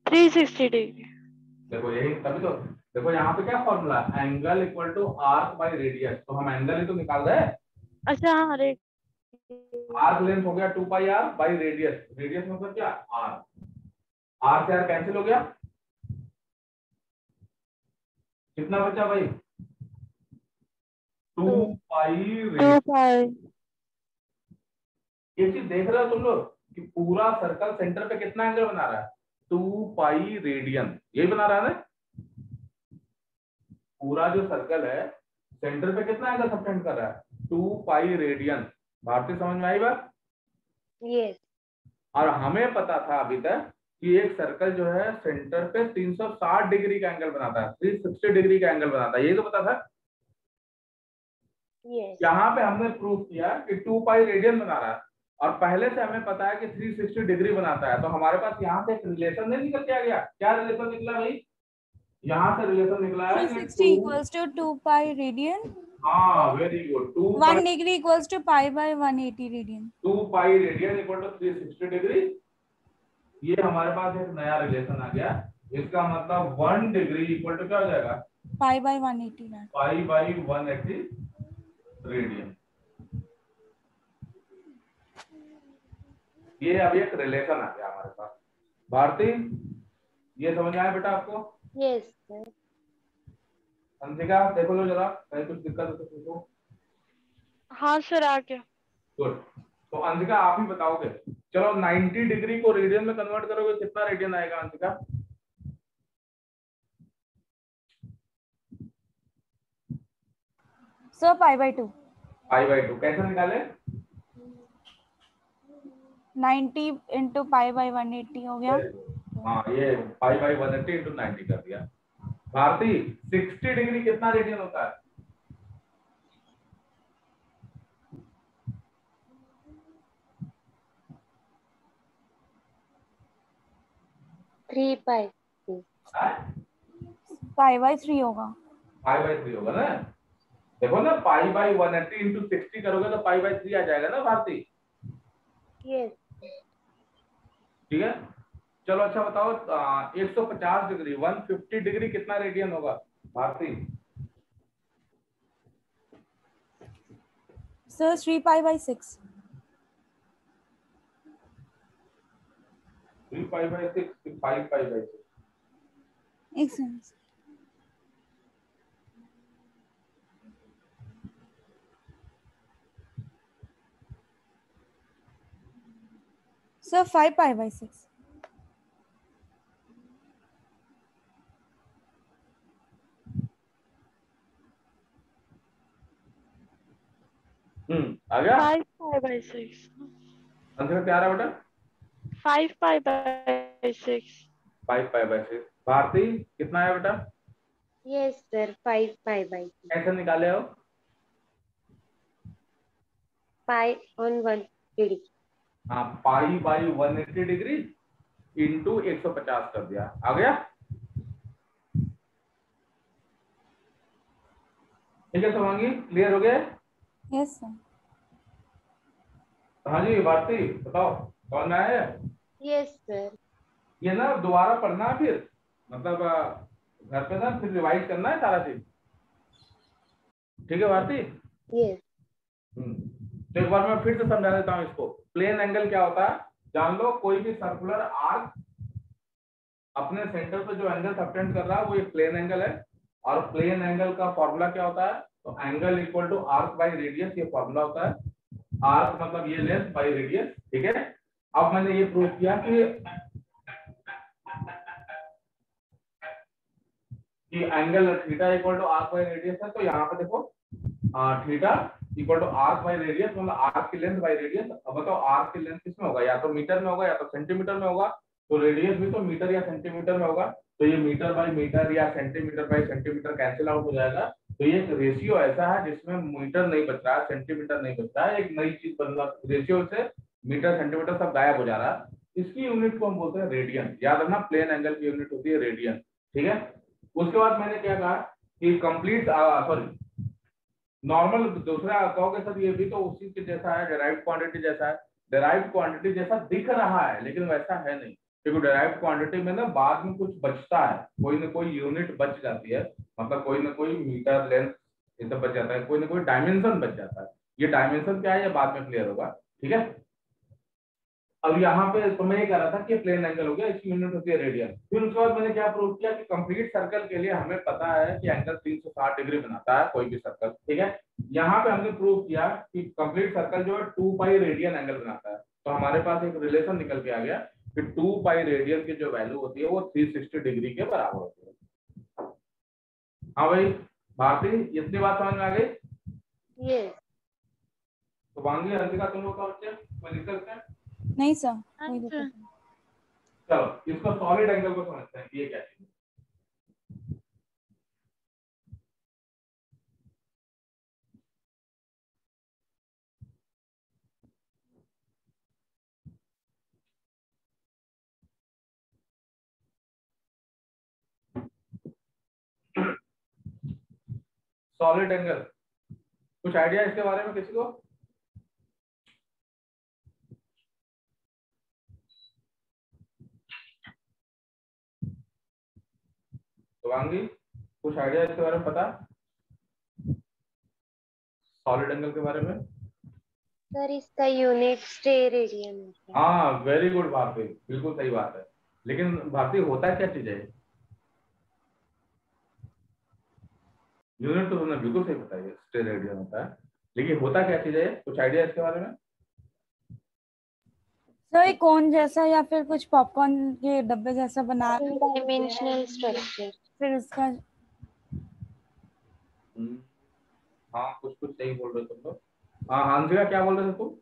360 डिग्री। देखो यही तभी तो, देखो यहाँ पे क्या formula, angle equal to arc by radius, तो हम एंगल ही तो निकाल रहे हैं। अच्छा हाँ, आर्क लेंथ हो गया 2 pi R by radius, radius मतलब क्या? आर। आर से आर कैंसिल हो गया, कितना बचा भाई? 2 पाई रेडियस। 2 पाई। ये चीज देख रहे हो तुम लोग कि पूरा सर्कल सेंटर पे कितना एंगल बना रहा है? 2 पाई रेडियन, यही बना रहा है ना। पूरा जो सर्कल है सेंटर पे कितना एंगल सबटेंड कर रहा है? 2 पाई रेडियन। भारतीय समझ में आई बात? यस। और हमें पता था अभी तक कि एक सर्कल जो है सेंटर पे 360 डिग्री का एंगल बनाता है, 360 डिग्री का एंगल बनाता है, यही तो पता था। यस। यहाँ पे हमने प्रूव किया कि 2 पाई रेडियन बना रहा है, और पहले से हमें पता है कि 360 डिग्री बनाता है, तो हमारे पास यहाँ से एक रिलेशन नहीं निकल के आ गया? क्या रिलेशन निकला भाई? यहाँ से रिलेशन निकला है 360 equals to 2 pi radian. हाँ very good. 1 degree equals to pi by 180 radian. 2 pi radian equal to 360 degree. ये हमारे पास एक नया रिलेशन आ गया, इसका मतलब 1 डिग्री इक्वल टू क्या हो जाएगा? Pi by 180 radian. Pi by 180 radian. ये अभी एक रिलेशन आ गया हमारे पास। भारती ये समझ में आया बेटा आपको? Yes sir. अंशिका देखो लो जरा, कहीं कुछ दिक्कत हो तो पूछो। हाँ सर, आ गया। गुड। तो अंशिका आप ही बताओगे, चलो 90 डिग्री को रेडियन में कन्वर्ट करोगे कितना रेडियन आएगा अंशिका? सर π/2 π/2 कैसे निकाले? 90 × π/180 हो गया। हाँ, ये π/180 × 90 कर दिया। भारती 60 डिग्री कितना रेडियन होता है? 3 पाई π/3 होगा। π/3 होगा ना। देखो ना, π/180 × 60 करोगे तो π/3 आ जाएगा ना भारती। यस। ठीक है, चलो अच्छा बताओ, 150 डिग्री 150 डिग्री कितना रेडियन होगा भारती? सर 3π/6 3π/6 5π/6? एक सेकंड सर 5π/6 आ गया 5π/6 आंसर क्या आ रहा बेटा? 5π/6 5π/6। भारती कितना आया बेटा? यस सर 5 पाई/6 कैसे निकाले हो? पाई ऑन 180 हाँ, π/180 डिग्री इंटू 150 कर दिया, आ गया। ठीक है शुभांगी, क्लियर हो गया? Yes sir. हाँ जी भारती बताओ, कौन आया है? Yes sir. ये ना दोबारा पढ़ना है फिर, मतलब घर पे ना फिर रिवाइज करना है सारा चीज। ठीक है भारती? यस। तो एक बार मैं फिर से समझा देता हूँ इसको। प्लेन एंगल क्या होता है जान लो, कोई भी सर्कुलर आर्क अपने सेंटर पे जो एंगल सबटेंड कर रहा है वो एक प्लेन एंगल है। और प्लेन एंगल का फॉर्मूला क्या होता है? तो angle equal to arc by radius, ये फॉर्मूला होता है। आर्क मतलब ये लेंथ बाय रेडियस। ठीक है, अब मैंने ये प्रूव किया कि angle theta equal to arc by radius है। तो यहाँ पे देखो theta equal to arc by radius, मतलब आर्क की लेंथ बाय रेडियस। अब बताओ आर्क की लेंथ किसमें होगा? या तो मीटर में होगा या तो सेंटीमीटर में होगा। तो रेडियस भी तो मीटर या सेंटीमीटर में होगा। तो ये मीटर बाय मीटर या centimetre bye centimetre cancel out हो जाएगा। तो ये रेशियो ऐसा है जिसमें मीटर नहीं बच रहा है, सेंटीमीटर नहीं बच रहा है, एक नई चीज बदला। रेशियो से मीटर सेंटीमीटर सब गायब हो जा रहा है। इसकी यूनिट को हम बोलते हैं रेडियन। याद रखना, प्लेन एंगल की यूनिट होती है रेडियन। ठीक है, उसके बाद मैंने क्या कहा कि कंप्लीट सॉरी नॉर्मल दूसरा कहोगे सर ये भी तो उसी के जैसा है, डेराइव्ड क्वांटिटी जैसा है। डेराइव्ड क्वांटिटी जैसा दिख रहा है लेकिन वैसा है नहीं, क्योंकि डेराइव्ड क्वांटिटी में ना बाद में कुछ बचता है, कोई ना कोई यूनिट बच जाती है, मतलब कोई ना कोई मीटर लेंथ ये सब बच जाता है, कोई ना कोई डायमेंशन बच जाता है। ये डायमेंशन क्या है ये बाद में क्लियर होगा। ठीक है, अब यहाँ पे तो मैं ये कह रहा था कि प्लेन एंगल हो गया, इसकी यूनिट होती है रेडियन। फिर उसके बाद मैंने क्या प्रूव किया कि कंप्लीट सर्कल के लिए हमें पता है कि एंगल 360 डिग्री बनाता है कोई भी सर्कल। ठीक है, यहाँ पे हमने प्रूव किया कि कंप्लीट सर्कल जो है 2 पाई रेडियन एंगल बनाता है। तो हमारे पास एक रिलेशन निकल के आ गया कि 2 पाई रेडियन की जो वैल्यू होती है वो 360 डिग्री के बराबर होती है। हाँ भाई भारती, इतनी बात समझ में आ गई? यस। तो वांगी हंसिका तुम लोग का बच्चे कोई दिक्कत है? नहीं सर कोई दिक्कत नहीं। चलो इसको सॉलिड एंगल को समझते हैं कि ये क्या चीज है। सॉलिड एंगल, कुछ आइडिया इसके बारे में किसी को? शिवांगी कुछ आइडिया इसके बारे में पता? सॉलिड एंगल के बारे में? सर इसका यूनिट स्टेरेडियन होता है। हाँ वेरी गुड भारती, बिल्कुल सही बात है। लेकिन भारती होता क्या चीज है? यूनिट तो तुमने बिल्कुल सही बताई, स्टेरेडियन होता है, लेकिन होता क्या चीज है? कुछ आइडिया इसके बारे में? सर एक कोन जैसा या फिर कुछ पॉपकॉर्न के डब्बे जैसा बना डायमेंशनल स्ट्रक्चर। फिर उसका हाँ कुछ कुछ सही बोल रहे हो तुम लोग। हाँ हांसिका क्या बोल रहे थे तुम?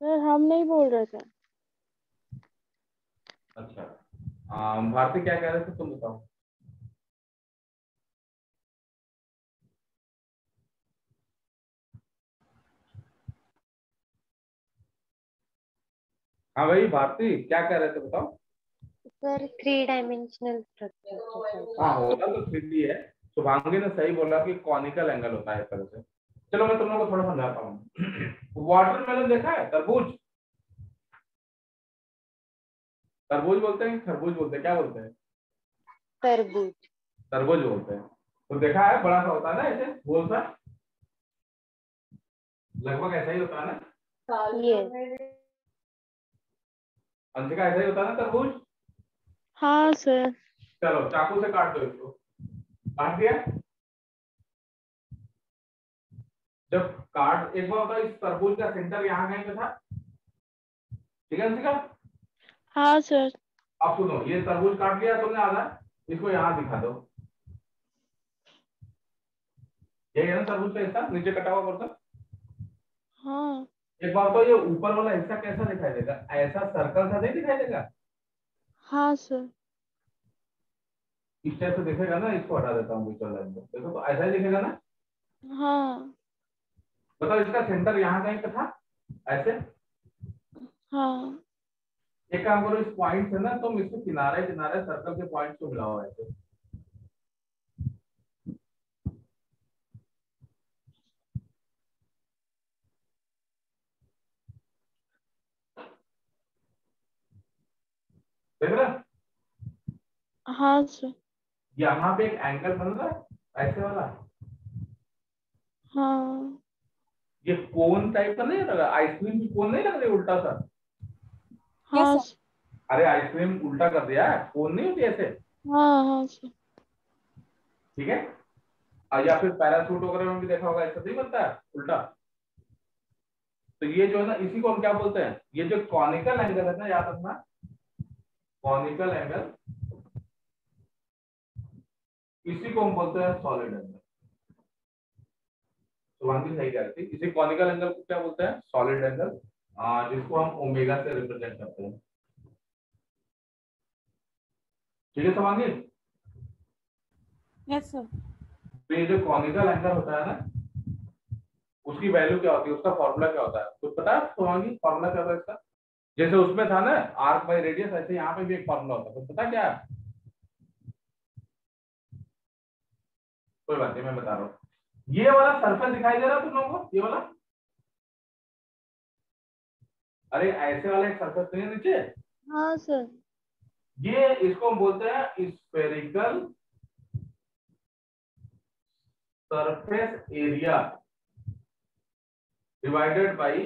सर हम नहीं बोल रहे थे। अच्छा भारती क्या कह रहे थे तुम बताओ। हाँ भाई भारती क्या कह रहे थे बताओ। Sir 3 dimensional structure. हाँ होता तो 3D है। शुभांगी ने सही बोला कि कॉनिकल एंगल होता है इस तरह से। चलो मैं तुम लोगों को थोड़ा समझाता हूँ। वाटरमेलन देखा है? तरबूज, तरबूज बोलते हैं खरबूज बोलते हैं, क्या बोलते हैं? तरबूज। तरबूज बोलते हैं। तो देखा है बड़ा सा होता है ना ऐसे गोल सा, लगभग ऐसा ही होता है ना। ये अंशिका ऐसा ही होता है ना तरबूज। हाँ सर। चलो चाकू से काट दो इसको। काट दिया। जब काट एक बार होता है इस तरबूज का सेंटर यहाँ कहीं पे था, ठीक है अंशिका? हाँ सर। अब सुनो, ये तरबूज काट लिया तुमने आधा, इसको यहाँ दिखा दो। यही है ना तरबूज का हिस्सा, नीचे कटा हुआ पोर्शन। हाँ। एक बार तो ये ऊपर वाला हिस्सा कैसा दिखाई देगा? ऐसा सर्कल सा नहीं दिखाई देगा? हाँ सर। इस टाइप से दिखेगा ना। इसको हटा देता हूँ विजुअल लाइन को, देखो तो ऐसा ही दिखेगा ना। हाँ। बताओ इसका सेंटर यहाँ कहीं पे था ऐसे। हाँ। एक काम करो, इस पॉइंट से ना तुम इसको किनारे किनारे सर्कल के पॉइंट को मिलाओ ऐसे। देख रहे हो? हाँ सर। यहाँ पे एक एंगल बन रहा है ऐसे वाला। हाँ। ये कोन टाइप का नहीं लगा? आइसक्रीम की कोन नहीं लग रही उल्टा सा? हाँ Yes, sir. सर। अरे आइसक्रीम उल्टा कर दिया है, कोन नहीं होती ऐसे, हाँ हाँ सर। ठीक है? या फिर पैराशूट वगैरह में भी देखा होगा ऐसा नहीं बनता है उल्टा। तो ये जो है ना, इसी को हम क्या बोलते हैं? ये जो कॉनिकल एंगल है ना, याद रखना, कॉनिकल एंगल, इसी को हम बोलते हैं सॉलिड एंगल। शुभांगी सही कह रही थी, इसी कॉनिकल एंगल को क्या बोलते हैं? सॉलिड एंगल, जिसको हम ओमेगा से रिप्रेजेंट करते हैं। ठीक है शुभांगी? Yes, sir. तो ये जो कॉनिकल एंगल होता है ना, उसकी वैल्यू क्या होती है, उसका फॉर्मूला क्या होता है, कुछ पता है शुभांगी? फॉर्मूला क्या होता है इसका? जैसे उसमें था ना आर्क बाय रेडियस, ऐसे यहाँ पे भी एक फॉर्मूला होता है, कुछ पता क्या है? कोई बात नहीं, मैं बता रहा हूँ। ये वाला सर्कल दिखाई दे रहा है तुम लोगों को, ये वाला? अरे ऐसे वाला एक सर्कल नहीं है नीचे? हाँ सर। ये इसको हम बोलते हैं spherical surface area divided by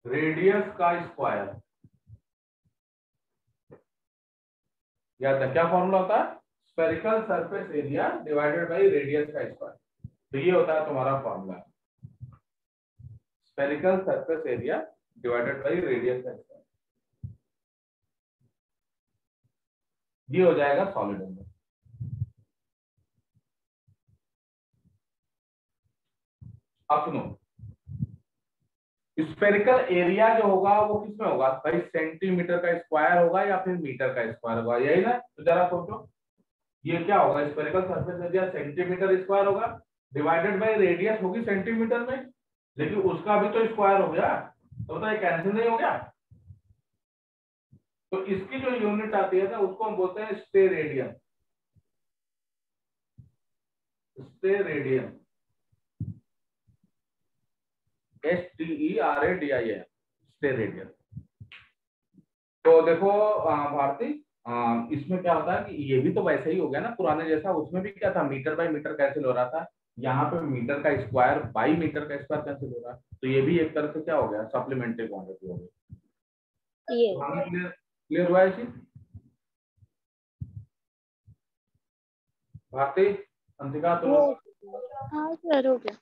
radius का स्क्वायर। याद है क्या फॉर्मूला होता है? Spherical surface area divided by radius का स्क्वायर। तो ये होता है तुम्हारा formula, spherical surface area divided by radius का स्क्वायर। ये हो जाएगा सॉलिड एंगल। अब सुनो, स्फेरिकल एरिया जो होगा वो किसमें होगा भाई? सेंटीमीटर का स्क्वायर होगा या फिर मीटर का स्क्वायर होगा, यही ना? तो जरा सोचो, ये क्या होगा? Spherical surface area centimetre square होगा, डिवाइडेड बाय रेडियस होगी सेंटीमीटर में, लेकिन उसका भी तो स्क्वायर हो गया, तो बताइए कैंसिल नहीं हो गया? तो इसकी जो यूनिट आती है ना, उसको हम बोलते हैं स्टेरेडियन। Steradian, STERADIAN, steradian. तो देखो भारती, इसमें क्या होता है कि ये भी तो वैसे ही हो गया ना पुराने जैसा। उसमें भी क्या था, मीटर बाय मीटर कैंसिल हो रहा था, यहाँ पे मीटर का स्क्वायर बाई मीटर का स्क्वायर कैंसिल हो रहा है। तो ये भी एक तरह से क्या हो गया? सप्लीमेंट्री क्वांटिटी हो गई। ये क्लियर क्लियर हुआ है चीज? भारती, अंतिका, तुम हाँ सर हो गया।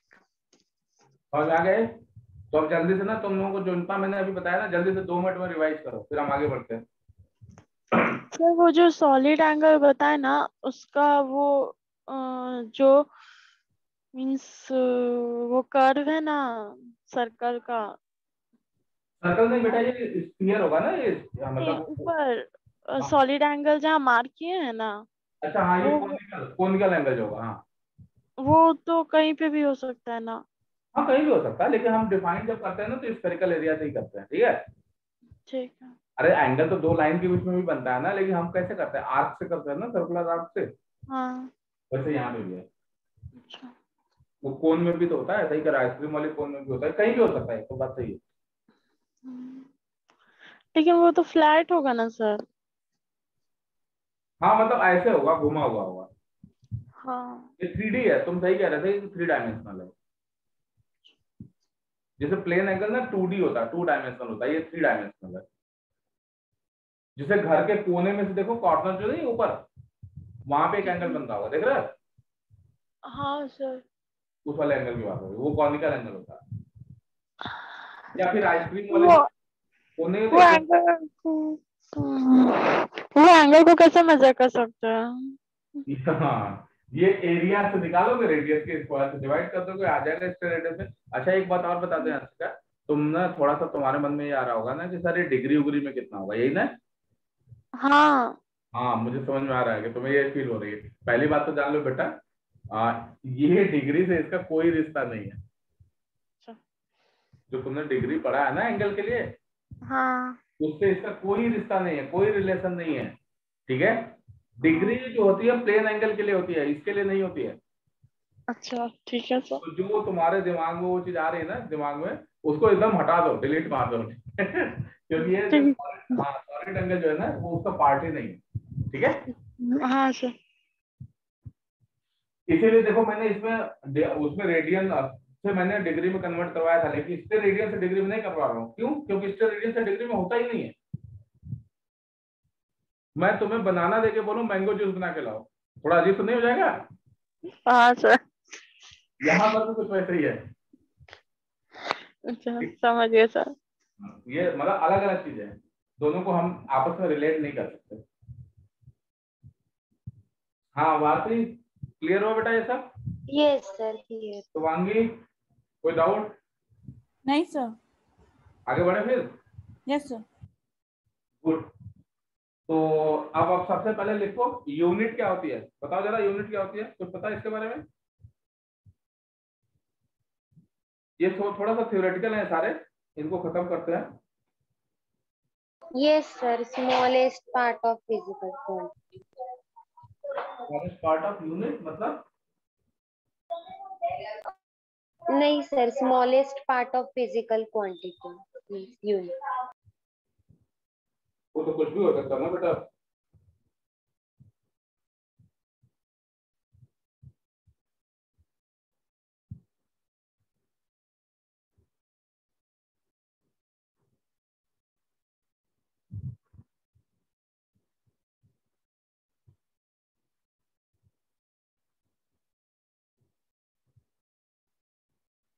समझ आ गए? तो अब जल्दी से ना तुम लोगों को जो इतना मैंने अभी बताया ना, जल्दी से 2 मिनट में रिवाइज करो, फिर हम आगे बढ़ते हैं। सर वो जो सॉलिड एंगल बताए ना, उसका वो जो मीन्स वो कर्व है ना सर्कल का, सर्कल नहीं बेटा, ये स्फीयर होगा ना ये, नहीं मतलब ऊपर हाँ, सॉलिड एंगल जहाँ मार्क किए हैं ना, अच्छा हाँ, ये वो कोनिकल कोनिकल एंगल जो होगा, हाँ वो तो कहीं पे भी हो सकता है ना। हाँ कहीं भी हो सकता है, लेकिन हम डिफाइन जब करते हैं ना तो स्फेरिकल एरिया से ही करते हैं, ठीक है। ठीक है। अरे एंगल तो दो लाइन के बीच में भी बनता है ना, लेकिन हम कैसे करते हैं, आर्क से करते हैं ना, सर्कुलर आर्क से। हाँ वैसे यहाँ पे भी है, अच्छा। वो कोन में भी तो होता है, सही कर, आइसक्रीम वाले कोन में भी होता है, कहीं भी हो सकता है, तो बात सही है। हम्म, लेकिन वो तो फ्लैट होगा ना सर। हाँ मतलब ऐसे होगा, घुमा हुआ होगा। हाँ ये 3D है, तुम सही कह रहे थे, 3 डायमेंशनल है। जैसे प्लेन एंगल ना 2D होता है, 2 डायमेंशनल होता है, ये 3 डायमेंशनल है। जैसे घर के कोने में से देखो, कॉर्नर जो नहीं ऊपर, वहां पे एक एंगल बनता होगा, देख रहे हो, हाँ सर। उस वाले एंगल की बात हो रही है, वो कॉनिकल एंगल होता है। या फिर आइसक्रीम वाले वो जो कोने वो देखो, एंगल को वो एंगल को कैसे मेजर कर सकते हैं? हाँ ये एरिया से निकालोगे, रेडियस के स्क्वायर से डिवाइड कर दोगे, आ जाएगा इसके रेडियस से। अच्छा एक बात और बता दें हंसिका, तुम ना थोड़ा सा तुम्हारे मन में ये आ रहा होगा ना कि सर ये डिग्री उग्री में कितना होगा, यही ना। हाँ हाँ मुझे समझ में आ रहा है कि तुम्हें ये फील हो रही है। पहली बात तो जान लो बेटा, ये डिग्री से इसका कोई रिश्ता नहीं है। अच्छा। जो तुमने डिग्री पढ़ा है ना एंगल के लिए, हाँ उससे इसका कोई रिश्ता नहीं है, कोई रिलेशन नहीं है, ठीक है। डिग्री हाँ जो होती है प्लेन एंगल के लिए होती है, इसके लिए नहीं होती है। अच्छा ठीक है सर। तो जो तुम्हारे दिमाग में वो चीज आ रही है ना दिमाग में, उसको एकदम हटा दो, डिलीट मार दो क्योंकि ये जो ठीक। हाँ सॉलिड एंगल जो है ना, वो उसका पार्ट ही नहीं है, ठीक है। हाँ सर। इसीलिए देखो मैंने इसमें उसमें रेडियन से मैंने डिग्री में कन्वर्ट करवाया था, लेकिन इससे रेडियन से डिग्री में नहीं करवा रहा हूँ, क्यों, क्योंकि इससे रेडियन से डिग्री में होता ही नहीं है। मैं तुम्हें बनाना देके बोलूं मैंगो जूस बना के लाओ, थोड़ा अजीब तो नहीं हो जाएगा। हाँ सर। यहाँ पर भी कुछ वैसे ही है। अच्छा समझ गए सर। ये मतलब अलग अलग चीजें हैं, दोनों को हम आपस में रिलेट नहीं कर सकते। हाँ वाकई क्लियर हो बेटा ये सब। Yes sir, clear. तो वांगी कोई डाउट, नहीं सर। आगे बढ़े फिर। Yes sir. गुड। तो अब आप सबसे पहले लिखो यूनिट क्या होती है, बताओ जरा यूनिट क्या होती है, कुछ पता है इसके बारे में। ये थोड़ा सा थ्योरेटिकल है सारे, इनको खत्म करते हैं। Yes sir, smallest part of physical quantity. Part of unit मतलब, नहीं sir, smallest part of physical quantity unit. वो तो कुछ भी हो सकता है ना बेटा।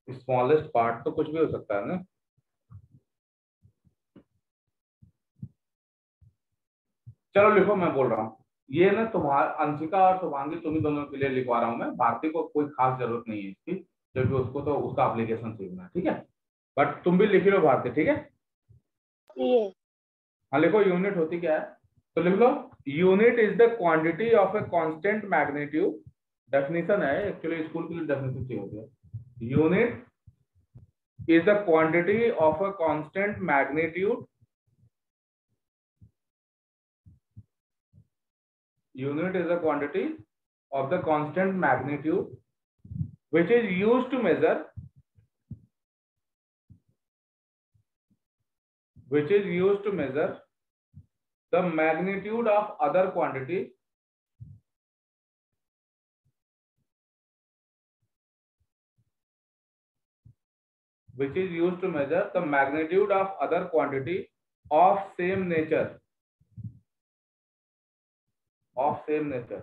स्मॉलेस्ट पार्ट तो कुछ भी हो सकता है ना। चलो लिखो, मैं बोल रहा हूँ, ये ना तुम्हारा अंशिका और शुभांगी तुम्ही दोनों के लिए लिखवा रहा हूँ मैं, भारती को कोई खास जरूरत नहीं है इसकी, क्योंकि उसको तो उसका एप्लीकेशन सीखना है, ठीक है। बट तुम भी लिख लो भारती, ठीक है। ये हाँ लिखो यूनिट होती क्या है, तो लिख लो unit is the quantity of a constant magnitude. Definition है एक्चुअली, स्कूल के लिए डेफिनेशन चाहिए होती है। Unit is the quantity of a constant magnitude. Unit is the quantity of the constant magnitude which is used to measure, the magnitude of other quantity, which is used to measure the magnitude of other quantity of same nature, of same nature.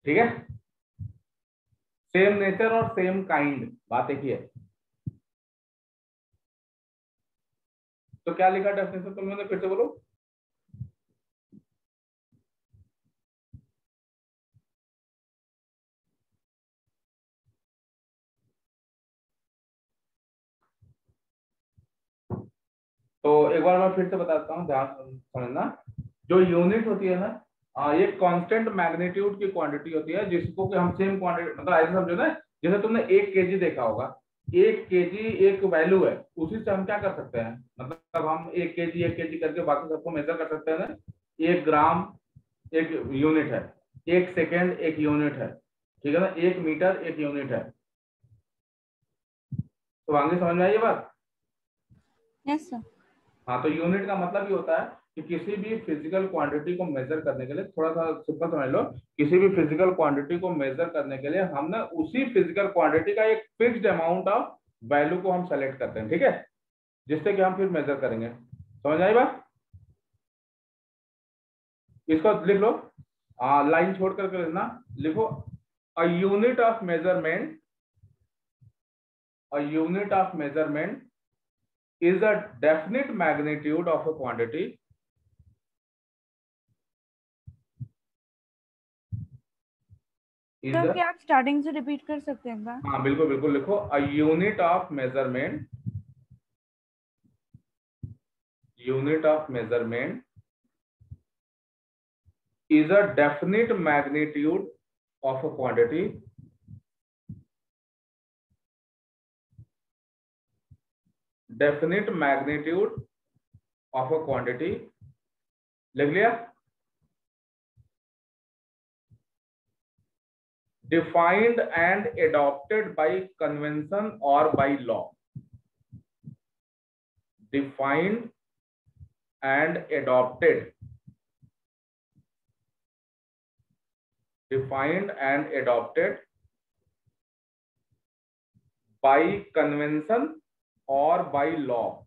ठीक है, सेम नेचर और सेम काइंड बात एक ही है। तो क्या लिखा डेफिनेशन तुमने, फिर से बोलो। तो एक बार मैं फिर से बताता हूँ, ध्यान समझना। जो यूनिट होती है ना, ये कांस्टेंट मैग्नीट्यूड की क्वांटिटी होती है, जिसको कि हम सेम क्वांटिटी, मतलब ऐसे समझो ना, जैसे तुमने 1 kg देखा होगा, 1 kg एक वैल्यू है, उसी से हम क्या कर सकते हैं, मतलब हम 1 kg करके बाकी सबको मेजर कर सकते हैं ना। 1 ग्राम एक यूनिट है, 1 सेकेंड एक यूनिट है, ठीक है ना, 1 मीटर एक यूनिट है। तो आगे समझ में आई ये बात? Yes sir. हाँ, तो यूनिट का मतलब ये होता है कि किसी भी फिजिकल क्वांटिटी को मेजर करने के लिए, थोड़ा सा सिंपल समझ लो, किसी भी फिजिकल क्वांटिटी को मेजर करने के लिए हम ना उसी फिजिकल क्वांटिटी का एक फिक्स्ड अमाउंट ऑफ वैल्यू को हम सेलेक्ट करते हैं, ठीक है, जिससे कि हम फिर मेजर करेंगे। समझ आई बात? इसको लिख लो, लाइन छोड़ करके लिखना, लिखो a unit of measurement, a unit of measurement is a definite magnitude of a quantity is तो a, क्या आप स्टार्टिंग से रिपीट कर सकते हैं एक बार? हाँ बिल्कुल बिल्कुल, लिखो a unit of measurement, unit of measurement is a definite magnitude of a quantity, definite magnitude of a quantity, लिख लिया? Defined and adopted by convention or by law, defined and adopted, defined and adopted by convention or by law,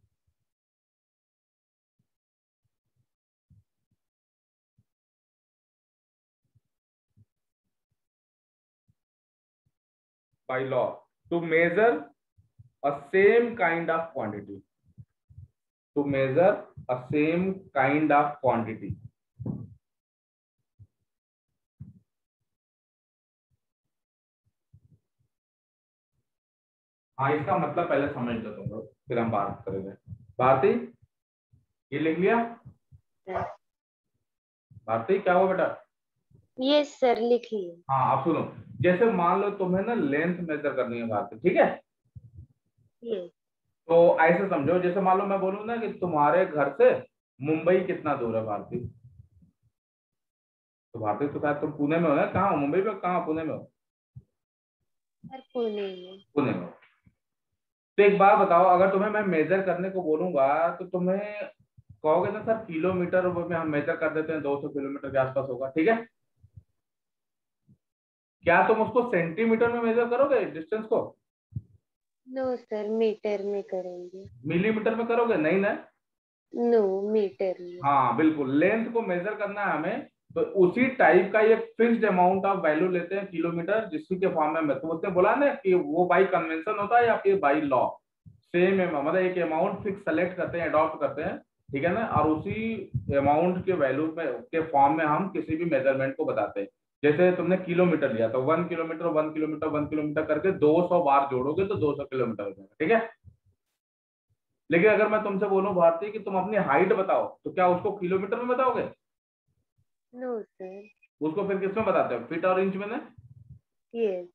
by law to measure a same kind of quantity, to measure a same kind of quantity. हाँ, इसका मतलब पहले समझ लो तुम लोग, फिर हम बात करेंगे। भारती, ये लिख लिया? भारती क्या हुआ बेटा? यस सर, लिख लिए। हाँ, अब सुनो, जैसे मान लो तुम्हें ना लेंथ मेजर करनी है भारती, ठीक है, यस। तो ऐसे समझो, जैसे मान लो मैं बोलूँ ना कि तुम्हारे घर से मुंबई कितना दूर है भारती, तो भारती तो शायद तुम पुणे में हो ना, कहाँ हो, मुंबई में, कहाँ पुणे में हो? सर पुणे में। पुणे में। तो एक बात बताओ, अगर तुम्हें मैं मेजर करने को बोलूंगा तो तुम्हें कहोगे ना सर किलोमीटर में हम मेजर कर देते हैं, 200 किलोमीटर के आसपास होगा, ठीक है, क्या तुम उसको सेंटीमीटर में मेजर करोगे डिस्टेंस को? नो सर, मीटर में करेंगे। मिलीमीटर में करोगे? नहीं ना। नो, मीटर में। हाँ बिल्कुल, लेंथ को मेजर करना है हमें, तो उसी टाइप का ये फिक्स्ड अमाउंट ऑफ वैल्यू लेते हैं किलोमीटर, जिसकी के फॉर्म में, तो उसने बोला ना कि वो बाई कन्वेंशन होता है या फिर बाई लॉ, सेम मतलब एक अमाउंट फिक्स सेलेक्ट करते हैं, अडॉप्ट करते हैं, ठीक है ना, और उसी अमाउंट के वैल्यू में के फॉर्म में हम किसी भी मेजरमेंट को बताते हैं। जैसे तुमने किलोमीटर लिया, तो 1 किलोमीटर 1 किलोमीटर 1 किलोमीटर करके 200 बार जोड़ोगे तो 200 किलोमीटर हो जाएगा, ठीक है। लेकिन अगर मैं तुमसे बोलूं भारती कि तुम अपनी हाइट बताओ, तो क्या उसको किलोमीटर में बताओगे? No sir. उसको फिर किसमें बताते हो, फीट और इंच में ना? यस।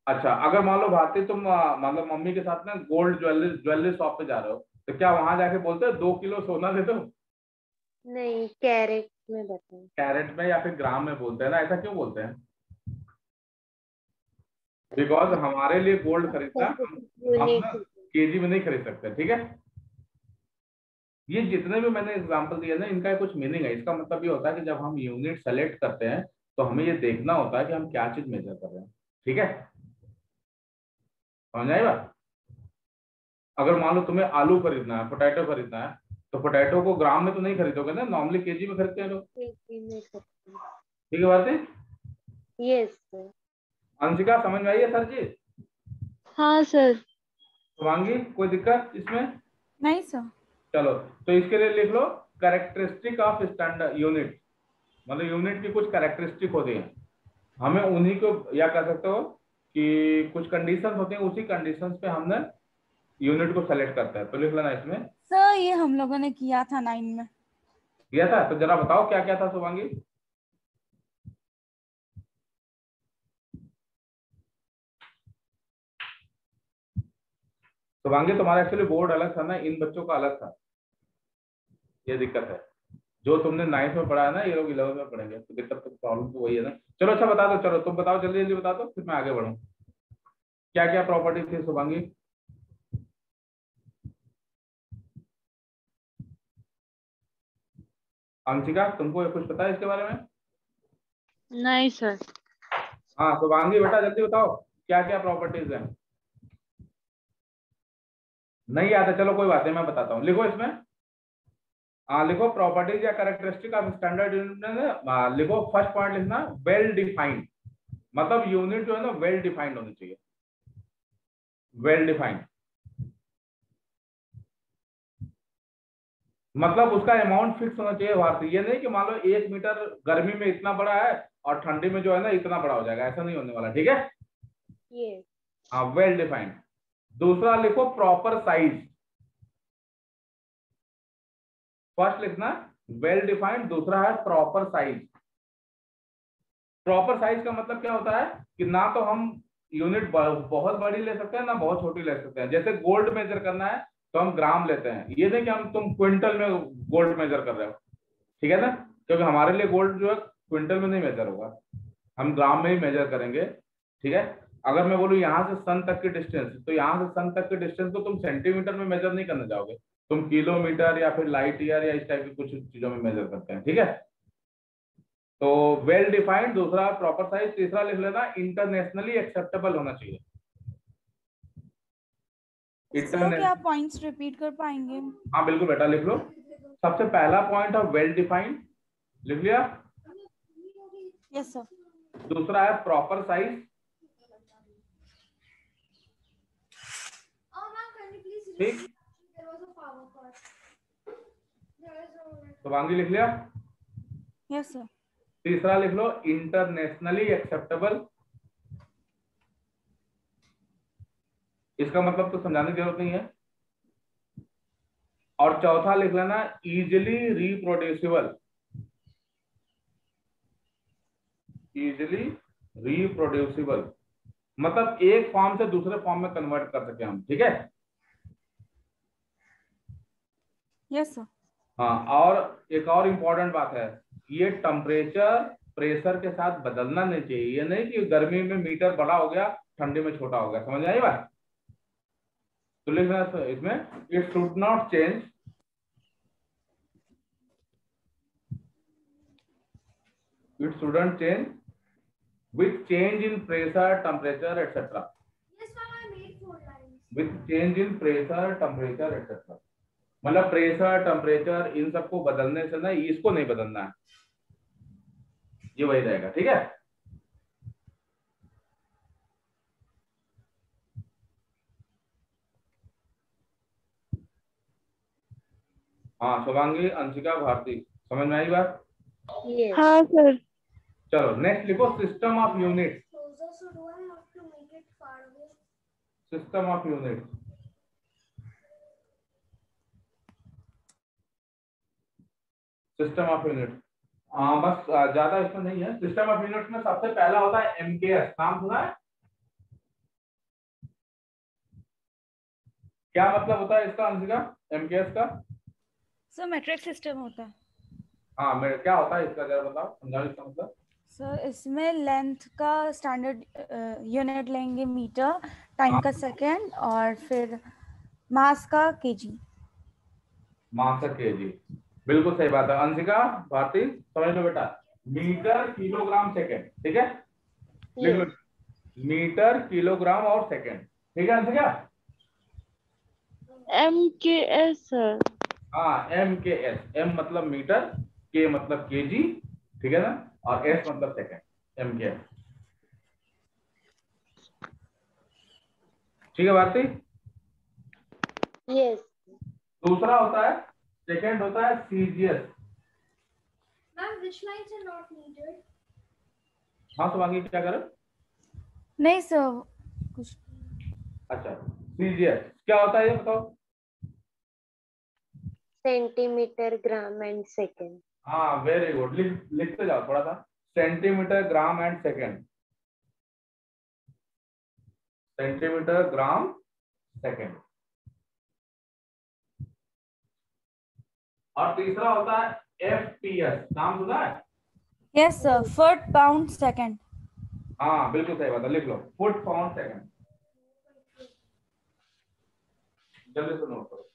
अच्छा, अगर मान लो भारती तुम मतलब मम्मी के साथ ना गोल्ड ज्वेलरी ज्वेलरी शॉप पे जा रहे हो, तो क्या वहां जाके बोलते हो 2 किलो सोना दे दो? नहीं, कैरेट में बताओ। कैरेट में या फिर ग्राम में बोलते हैं ना, ऐसा क्यों बोलते हैं? बिकॉज हमारे लिए गोल्ड खरीदना, हम ना यूनिट। केजी में नहीं खरीद सकते, ठीक है। ये जितने भी मैंने एग्जांपल दिए ना, इनका कुछ मीनिंग है, इसका मतलब ये होता है कि जब हम यूनिट सेलेक्ट करते हैं तो हमें ये देखना होता है कि हम क्या चीज मेजर कर रहे हैं, ठीक है, समझ आएगा? अगर मान लो तुम्हें आलू खरीदना है, पोटैटो खरीदना है, तो पोटैटो को ग्राम में तो नहीं खरीदोगे ना, नॉर्मली केजी में खरीदते हैं लोग, ठीक है बात है? Yes sir. अंशिका समझ में आई है सर जी? हाँ सर। शुभांगी कोई दिक्कत इसमें? नहीं सर। चलो तो इसके लिए लिख लो कैरेक्टरिस्टिक ऑफ स्टैंडर्ड यूनिट, मतलब यूनिट की कुछ कैरेक्टरिस्टिक होती हैं, हमें उन्हीं को या कह सकते हो कि कुछ कंडीशंस होती हैं, उसी कंडीशंस पे हमने यूनिट को सेलेक्ट करता है। तो लिख लेना इसमें। सर ये हम लोगों ने किया था 9 में। किया था? तो जरा बताओ क्या क्या था शुभांगी। शुभांगी तुम्हारा एक्चुअली बोर्ड अलग था ना, इन बच्चों का अलग था, ये दिक्कत है। जो तुमने 9th में पढ़ा है ना, ये लोग 11th में पढ़ेंगे, तो दिक्कत तो प्रॉब्लम तो वही है ना। चलो अच्छा बता दो, चलो तुम बताओ, जल्दी जल्दी बता दो, फिर मैं आगे बढ़ूँ। क्या क्या प्रॉपर्टी थी शुभांगी? अंशिका तुमको कुछ पता है इसके बारे में? नहीं सर। हाँ शुभांगी बेटा जल्दी बताओ क्या क्या प्रॉपर्टीज है। नहीं याद है, चलो कोई बात नहीं, मैं बताता हूँ, लिखो इसमें। हाँ लिखो प्रॉपर्टीज या कैरेक्टरिस्टिक ऑफ स्टैंडर्ड यूनिट। लिखो फर्स्ट पॉइंट लिखना वेल डिफाइंड, मतलब यूनिट जो है ना वेल डिफाइंड होनी चाहिए, वेल डिफाइंड मतलब उसका अमाउंट फिक्स होना चाहिए भारतीय। ये नहीं कि मान लो 1 मीटर गर्मी में इतना बड़ा है और ठंडी में जो है ना इतना बड़ा हो जाएगा, ऐसा नहीं होने वाला, ठीक है। ये हाँ वेल डिफाइंड। दूसरा लिखो प्रॉपर साइज, फर्स्ट लिखना वेल डिफाइंड, दूसरा है प्रॉपर साइज। प्रॉपर साइज का मतलब क्या होता है कि ना तो हम यूनिट बहुत बड़ी ले सकते हैं ना बहुत छोटी ले सकते हैं। जैसे गोल्ड मेजर करना है तो हम ग्राम लेते हैं, ये नहीं कि हम तुम क्विंटल में गोल्ड मेजर कर रहे हो, ठीक है ना, क्योंकि हमारे लिए गोल्ड जो है क्विंटल में नहीं मेजर होगा, हम ग्राम में ही मेजर करेंगे, ठीक है। अगर मैं बोलूँ यहाँ से सन तक की डिस्टेंस, तो यहाँ से सन तक की डिस्टेंस को तुम सेंटीमीटर में मेजर नहीं करने जाओगे, तुम किलोमीटर या फिर लाइट ईयर या इस टाइप की कुछ चीजों में मेजर करते हैं, ठीक है। तो वेल डिफाइंड, दूसरा प्रॉपर साइज, तीसरा लिख लेना इंटरनेशनली एक्सेप्टेबल होना चाहिए। सर क्या आप पॉइंट्स रिपीट कर पाएंगे? हाँ बिल्कुल बेटा लिख लो। सबसे पहला पॉइंट है वेल डिफाइंड, लिख लिया। Yes sir. दूसरा है प्रॉपर साइज, ठीक। शुभांगी लिख लिया। Yes sir. तीसरा लिख लो इंटरनेशनली एक्सेप्टेबल, इसका मतलब तो समझाने की जरूरत नहीं है। और चौथा लिख लेना इजिली रिप्रोड्यूसिबल, इजिली रिप्रोड्यूसिबल मतलब एक फॉर्म से दूसरे फॉर्म में कन्वर्ट कर सके हम, ठीक है। Yes sir. हाँ और एक और इम्पोर्टेंट बात है, ये टेम्परेचर प्रेशर के साथ बदलना नहीं चाहिए। ये नहीं कि गर्मी में मीटर बड़ा हो गया ठंडी में छोटा हो गया, समझ आई बात। तो लिखना इसमें it should not change, it shouldn't change with change in pressure, temperature, etc. Yes, ma'am, I made 4 lines. With change in pressure, temperature, etc. मतलब प्रेशर टेम्परेचर इन सबको बदलने से ना इसको नहीं बदलना है, ये वही रहेगा, ठीक है। हाँ शुभांगी, अंशिका, भारती, समझ में आई बात? हाँ सर। चलो नेक्स्ट लिखो system of unit, system of unit, system of unit. हाँ बस ज्यादा इसमें नहीं है। सिस्टम ऑफ यूनिट में सबसे पहला होता है एमकेएस, नाम सुना है? क्या मतलब होता है इसका अंशिका, एमकेएस का? सर मैट्रिक सिस्टम होता है। हाँ मेरे क्या होता है इसका, जरा बताओ, समझाओ इसका मतलब। सर इसमें लेंथ का स्टैंडर्ड यूनिट लेंगे मीटर, टाइम का सेकेंड, और फिर मास का केजी। मास का केजी, बिल्कुल सही बात है अंशिका। भारती समझ लो बेटा, मीटर किलोग्राम सेकेंड, ठीक है, लिख लो मीटर किलोग्राम और सेकेंड, ठीक है अंशिका। MKS sir. हाँ एम के एस, एम मतलब मीटर, के मतलब केजी, ठीक है ना, और एस मतलब सेकेंड, एम के एस, ठीक है भारती। यस। दूसरा होता है, सेकंड होता है CGS. Ma'am, which lines are not needed? हाँ शुभांगी क्या करें? नहीं सर कुछ। अच्छा सीजीएस क्या होता है ये बताओ? Centimetre, gram and second. हाँ वेरी गुड, लिखते जाओ थोड़ा सा। Centimetre, gram and second. Centimetre, gram, second. और तीसरा होता है एफपीएस, नाम सुना है? Yes sir, foot pound second. हाँ बिल्कुल सही बात है, लिख लो फुट पाउंड सेकेंड। जल्दी से नोट करो,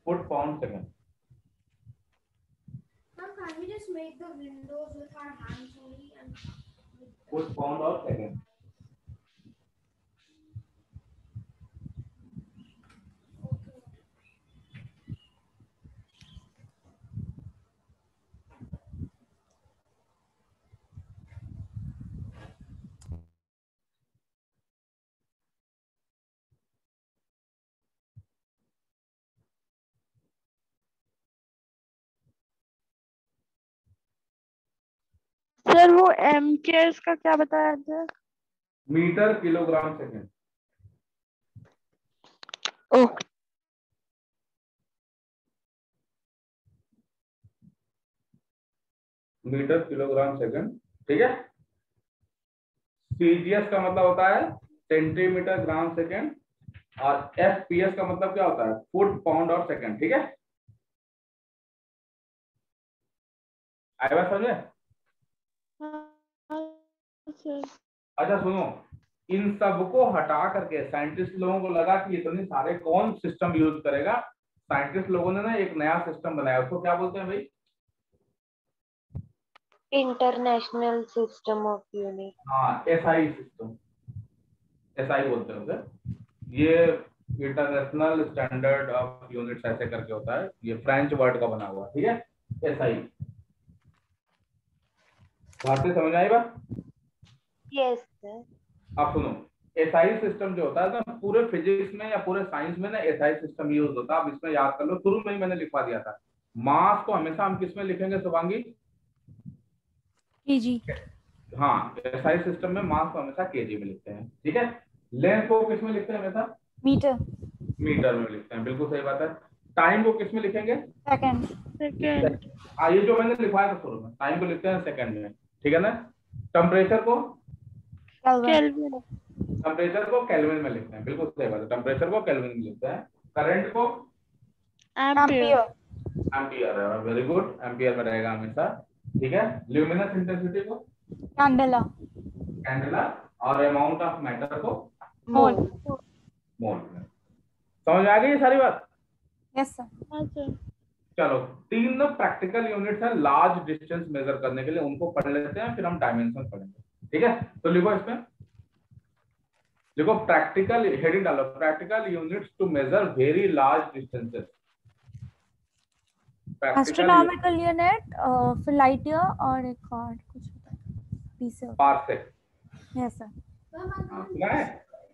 foot pound second. Ma'am, can we just make the windows with our hands only and foot pound और सेकेंड। सर वो MKS का क्या बताया था? Metre, kilogram, second. Oh metre, kilogram, second, ठीक है। सीजीएस का मतलब होता है सेंटीमीटर, ग्राम, सेकेंड। और एफपीएस का मतलब क्या होता है? फुट, पाउंड और सेकेंड, ठीक है। आई बात समझे? सर अच्छा सुनो, इन सबको हटा करके साइंटिस्ट लोगों को लगा कि इतने सारे कौन सिस्टम यूज करेगा। साइंटिस्ट लोगों ने ना एक नया सिस्टम बनाया, उसको क्या बोलते हैं भाई? International system of unit. हाँ एसआई सिस्टम, एसआई बोलते हैं उसे। ये इंटरनेशनल स्टैंडर्ड ऑफ यूनिट्स ऐसे करके होता है, ये फ्रेंच वर्ड का बना हुआ, ठीक है। एसआई, बातें समझ आई बात? Yes sir. आप सुनो, एसआई सिस्टम जो होता है ना, पूरे फिजिक्स में या पूरे साइंस में ना एसआई सिस्टम यूज होता है। आप इसमें याद कर लो, शुरू में ही मैंने लिखवा दिया था। मास को हमेशा हम किस में लिखेंगे शुभांगी? केजी। हाँ एसआई सिस्टम में मास को हमेशा केजी में लिखते हैं, ठीक है। लेंथ को किस में लिखते हैं हमेशा? मीटर। मीटर में लिखते हैं, बिल्कुल सही बात है। टाइम को किस में लिखेंगे? सेकंड। सेकेंड। हाँ ये जो मैंने लिखवाया था शुरू में, टाइम को लिखते हैं सेकंड में, ठीक है ना। टेम्परेचर को? केल्विन। टेम्परेचर को केल्विन में लिखते हैं, बिल्कुल सही बात है, टेम्परेचर को केल्विन में लिखते हैं। करंट को? एम्पियर। एम्पियर है, वेरी गुड, एम्पियर में रहेगा हमेशा, ठीक है। ल्यूमिनस इंटेंसिटी को? कैंडेला। कैंडेला। और अमाउंट ऑफ मैटर को? मोल। मोल में। समझ आ गई ये सारी बात? Yes sir. हाँ सर। चलो, तीन प्रैक्टिकल यूनिट्स हैं लार्ज डिस्टेंस मेजर करने के लिए, उनको पढ़ लेते हैं, फिर हम डायमेंशन पढ़ेंगे, ठीक है। तो लिखो इसमें, लिखो प्रैक्टिकल, हेडिंग डालो, practical units to measure very large distances. Astronomical unit, फिर लाइट ईयर और एक और कुछ होता है पीस। Parsec. Yes sir. Ma'am, I हाँ, can't सुना है?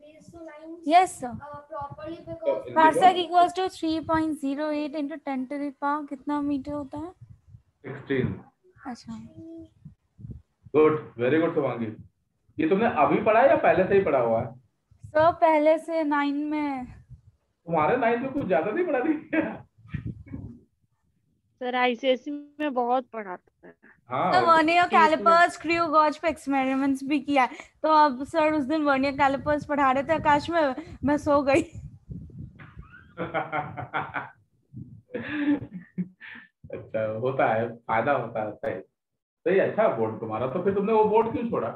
place the lines yes sir. properly तो because parsec equals to 3.08 into 10 to the power कितना मीटर होता है? 16। अच्छा। Good, very good Shubhangi. ये तुमने अभी पढ़ा है या पहले से ही पढ़ा हुआ है? सर पहले से 9 में। तुम्हारे 9th में कुछ ज्यादा नहीं पढ़ा थी? सर ICSE में बहुत पढ़ाता है। हाँ सर वर्नियर तीस में। कैलिपर्स, स्क्रू गॉज पे एक्सपेरिमेंट्स भी किया है। तो अब सर उस दिन वर्नियर कैलिपर्स पढ़ा रहे थे आकाश में, मैं सो गई। अच्छा होता है, फायदा होता है, सही सही। अच्छा बोर्ड तुम्हारा, तो फिर तुमने वो बोर्ड क्यों छोड़ा?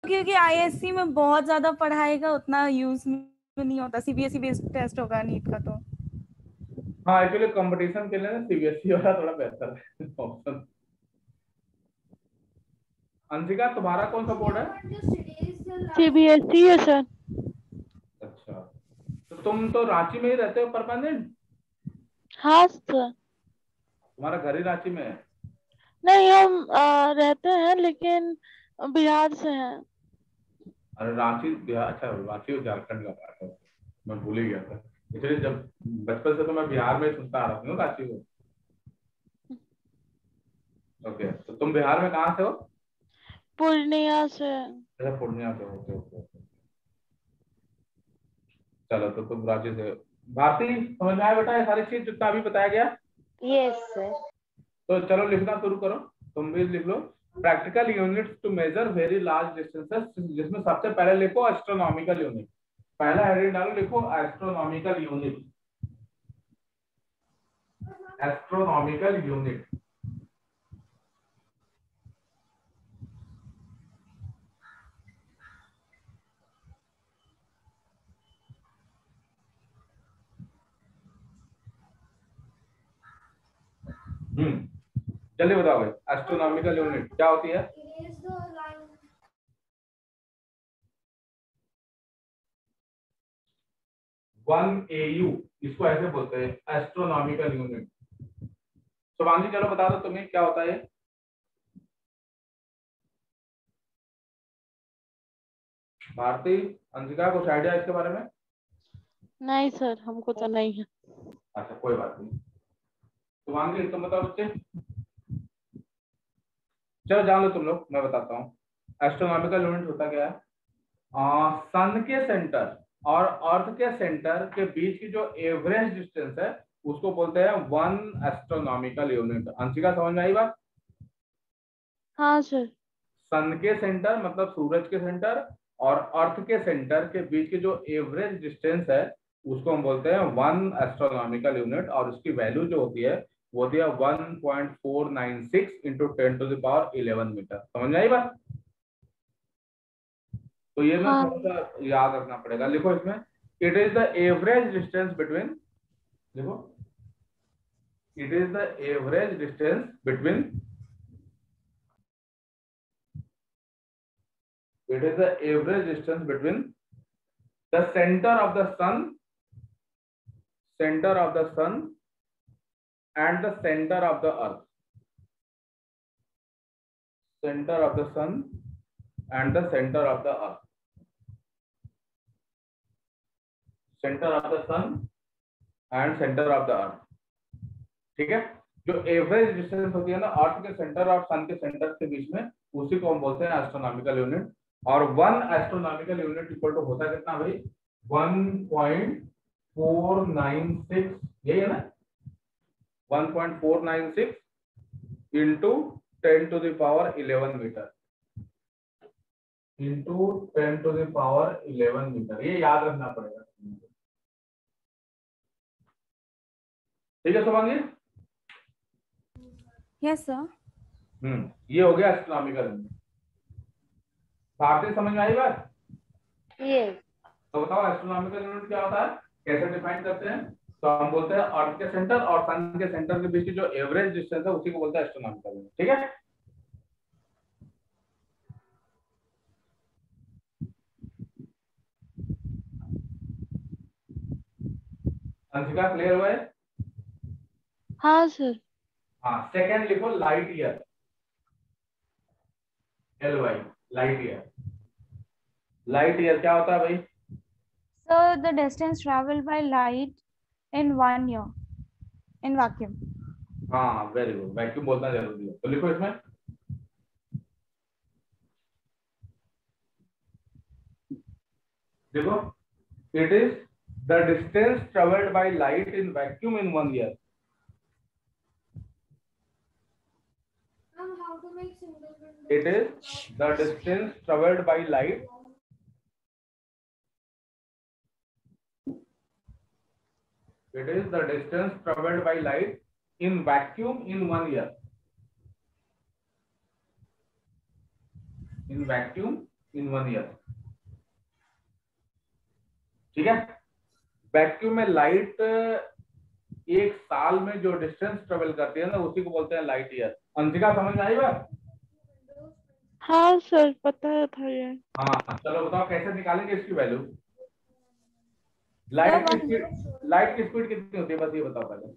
क्योंकि आईएससी में बहुत ज्यादा पढ़ाई का उतना यूज में नहीं होता। सीबीएसई बेस्ड टेस्ट होगा नीट का तो। हाँ एक्चुअली कंपटीशन के लिए ना सीबीएसई वाला थोड़ा बेहतर है ऑप्शन। अंशिका तुम्हारा कौन सा बोर्ड है? just erase the lines. CBSE है सर। अच्छा, तो तुम तो रांची में ही रहते हो परमानेंट? हाँ सर। तुम्हारा घर ही रांची में है? नहीं हम रहते हैं लेकिन बिहार से हैं। अरे रांची बिहार, अच्छा रांची और झारखंड का पार्ट है। मैं भूल ही गया था, इसलिए जब बचपन से तो मैं बिहार में सुनता आ रहा हूँ रांची को। ओके, तो तुम बिहार में कहाँ से हो? पूर्णिया से। अच्छा, पूर्णिया से। ओके ओके ओके, चलो तो तुम रांची से। भारती, समझ में आया बेटा ये सारी चीज जितना अभी बताया गया? Yes sir. तो चलो लिखना शुरू करो, तुम भी लिख लो। Practical units to measure very large distances, जिसमें सबसे पहले लिखो एस्ट्रोनॉमिकल यूनिट। पहला हेडिंग डालो, लिखो एस्ट्रोनॉमिकल यूनिट। Astronomical unit. जल्दी बताओ भाई, एस्ट्रोनॉमिकल यूनिट क्या होती है? Erase the line. 1 AU, इसको ऐसे बोलते हैं एस्ट्रोनॉमिकल यूनिट। शुभांगी चलो बता दो तुम्हें क्या होता है? भारती, अंशिका, कुछ आइडिया इसके बारे में? नहीं सर, हमको तो नहीं है। अच्छा कोई बात नहीं। शुभांगी तुम बताओ बच्चे। चलो जान लो तुम लोग, मैं बताता हूँ। एस्ट्रोनॉमिकल यूनिट होता क्या है? सन के सेंटर और अर्थ के सेंटर के बीच की जो एवरेज डिस्टेंस है उसको बोलते हैं 1 एस्ट्रोनॉमिकल यूनिट। अंशिका समझ में आई बात? हाँ सर। सन के सेंटर मतलब सूरज के सेंटर और अर्थ के सेंटर के बीच की जो एवरेज डिस्टेंस है उसको हम बोलते हैं 1 एस्ट्रोनॉमिकल यूनिट, और उसकी वैल्यू जो होती है वो होती है 1.496 इंटू 10⁻11 मीटर। समझ में आई बात? तो ये ना हाँ। थोड़ा सा याद रखना पड़ेगा। लिखो इसमें, it is the average distance between, देखो, it is the average distance between, it is the average distance between the center of the sun and the center of the earth. Center of the sun and the center of the earth. Center of the sun and center of the earth. ठीक है? जो एवरेज डिस्टेंस होती है ना अर्थ के सेंटर और सन के सेंटर के बीच में, उसी को हम बोलते हैं एस्ट्रोनॉमिकल यूनिट। और 1 एस्ट्रोनॉमिकल यूनिट इक्वल टू होता है कितना भाई? 1.496, यही है ना? 1.496 इंटू 10⁻11 मीटर, इंटू 10⁻11 मीटर। ये याद रखना पड़ेगा। ठीक है शुभांगी? Yes sir. ये हो गया एस्ट्रोनॉमिकल यूनिट। भारतीय समझ में आई बात? यस। तो बताओ एस्ट्रोनॉमिकल यूनिट क्या होता है, कैसे डिफाइन करते हैं? तो हम बोलते हैं अर्थ के सेंटर और सन के सेंटर के बीच की जो एवरेज डिस्टेंस है उसी को बोलते हैं एस्ट्रोनॉमिकल यूनिट। ठीक है? अंशिका क्लियर हुआ है? हाँ सर। हाँ, सेकंड लिखो light year, LY, light year. Light year क्या होता है भाई? So the distance traveled by light in 1 year in vacuum. हाँ वेरी गुड, वैक्यूम बोलना जरूरी है। तो लिखो इसमें, देखो, it is the distance travelled by light in vacuum in 1 year. How to make single window? It is the distance traveled by light. It is the distance traveled by light in vacuum in 1 year. In vacuum in 1 year. ठीक है? वैक्यूम में लाइट एक साल में जो डिस्टेंस ट्रेवल करती है ना उसी को बोलते हैं लाइट ईयर। अंशिका समझ में आई बात? हाँ सर, पता था ये। हाँ चलो बताओ कैसे निकालेंगे इसकी वैल्यू? लाइट की स्पीड कितनी होती है बस ये बताओ पहले।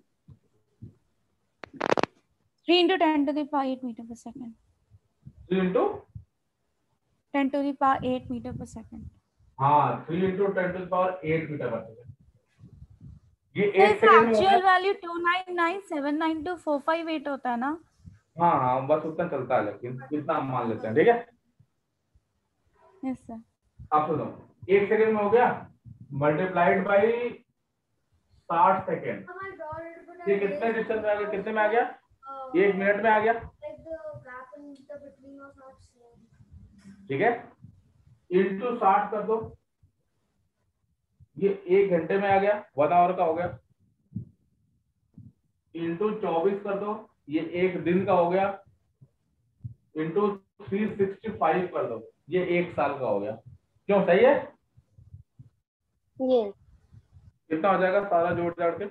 3 into 10 to the power 8 meter per second. 3 into 10 to the power 8 meter per second. हाँ 3 into 10⁻8 मीटर पर सेकंड। ये तो 1 इसका सेकंड में हो गया। एक्चुअल वैल्यू 299,792,458 होता है ना? हाँ हाँ बस उतना चलता है, लेकिन इतना हम मान लेते हैं, ठीक है। Yes sir. आप सुनो, 1 सेकंड में हो गया multiplied by 60 second, Oh my god, but ये I कितने really डिस्टेंस में आ गया, forgot कितने में आ गया, uh, 1 मिनट में आ गया, like the gap in the between of our slide. ठीक है। इंटू 60 कर दो, ये 1 घंटे में आ गया, 1 आवर का हो गया। इंटू 24 कर दो, ये 1 दिन का हो गया। इंटू 365 कर दो, ये 1 साल का हो गया। क्यों, सही है? Yes. कितना हो जाएगा सारा जोड़ जाड़ के?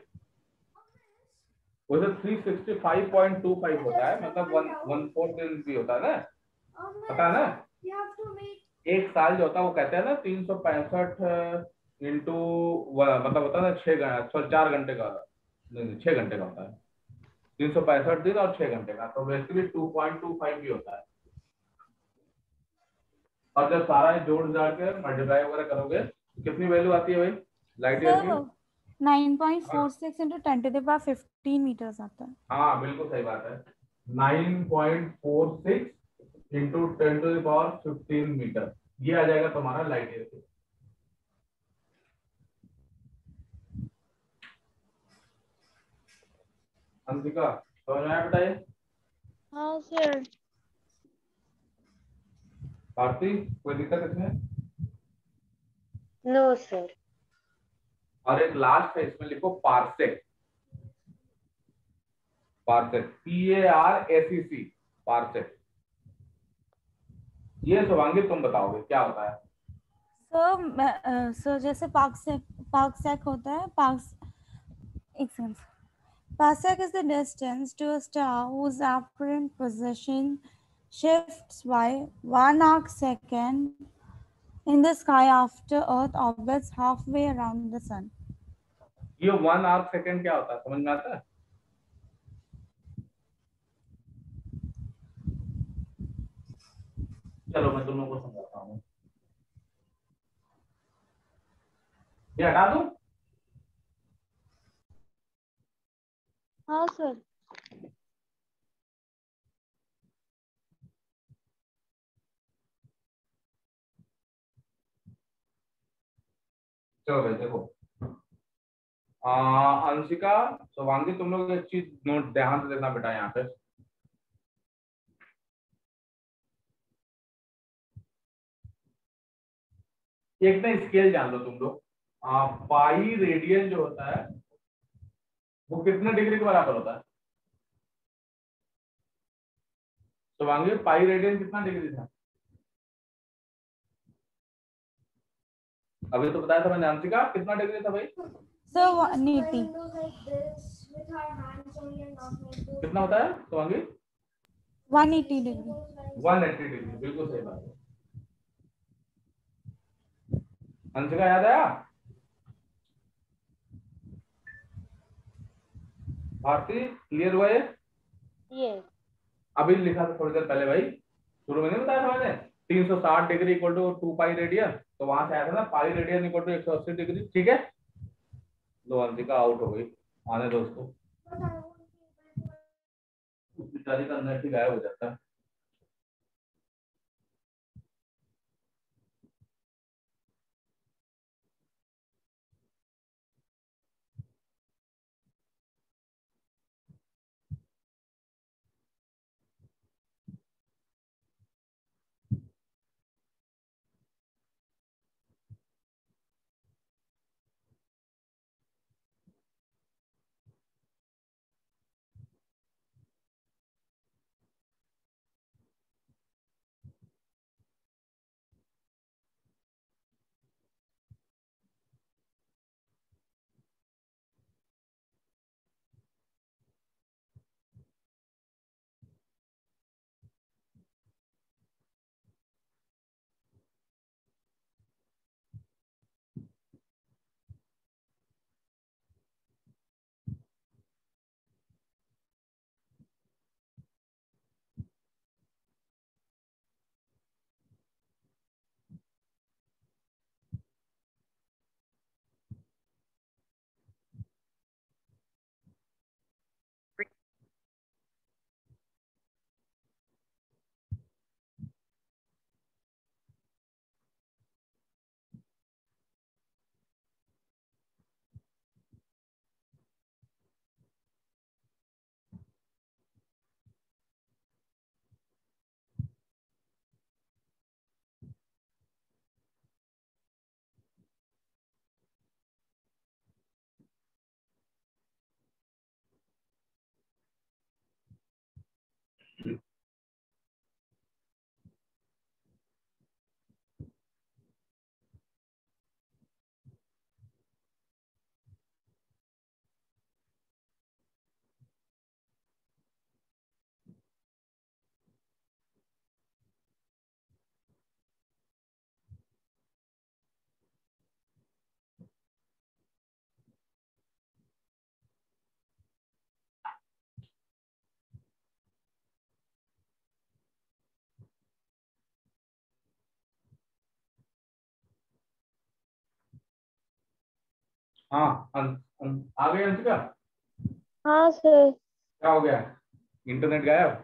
वैसे 365.25 होता है, मतलब 1/4 दिन भी होता है ना, Oh पता है ना। you have to make 1 साल जो होता है वो कहते हैं ना 365 इंटू मतलब होता है ना 4 घंटे का, नहीं 6 घंटे का होता है, 365 दिन और 6 घंटे का, तो बेसिकली 2.25 भी होता है। और जब सारा जोड़ जाड़ के मल्टीप्लाई वगैरह करोगे तो कितनी वैल्यू आती है भाई लाइट ईयर की? 9.46 into 10⁻15 meters आता है। हाँ बिल्कुल सही बात है, 9.46 इंटू 10⁻15 मीटर, ये आ जाएगा तुम्हारा लाइट ईयर की। अंशिका समझ में आया बेटा ये? हाँ सर। भारती कोई दिक्कत इसमें? No, sir. और एक लास्ट है, इसमें लिखो पार्सेक, पार्सेक PARSEC, पार्सेक। ये शुभांगी तुम बताओगे क्या होता है? सर जैसे पार्सेक होता है, एक second. Parsec is the distance to a star whose apparent position shifts by 1 arc-second in the sky after Earth orbits halfway around the sun. ये 1 आर्क सेकेंड क्या होता है, समझ में आता है? चलो मैं तुम लोगों को समझाता हूँ, ये हटा दूं? हाँ सर। चलो भाई देखो, अंशिका शुभांगी तुम लोग एक चीज नोट ध्यान से देना बेटा, यहाँ पे एक ना स्केल जान लो तुम लोग, पाई रेडियन जो होता है वो कितने डिग्री के बराबर होता है? शुभांगी पाई रेडियन कितना डिग्री था? अभी तो बताया था मैंने, अंशिका कितना डिग्री था भाई? So Make the 180. windows like this with our hands only and not make those कितना होता है Shubhangi? 180 degree. windows like 180 degree, बिल्कुल सही बात है। अंशिका याद आया? भारती क्लियर हुआ ये? यस। अभी लिखा था थोड़ी देर पहले भाई, शुरू में नहीं बताया था मैंने 360 degree equal to 2 pi radian, तो वहां से आया था ना pi radian equal to 180 degree, ठीक है। दो अंशिका आउट हो गई, आने दो उसको, but I won't be able to उस बेचारी का नेट ही गायब हो जाता है। हाँ आ गई अंशिका? हाँ सर। क्या हो गया, इंटरनेट गायब?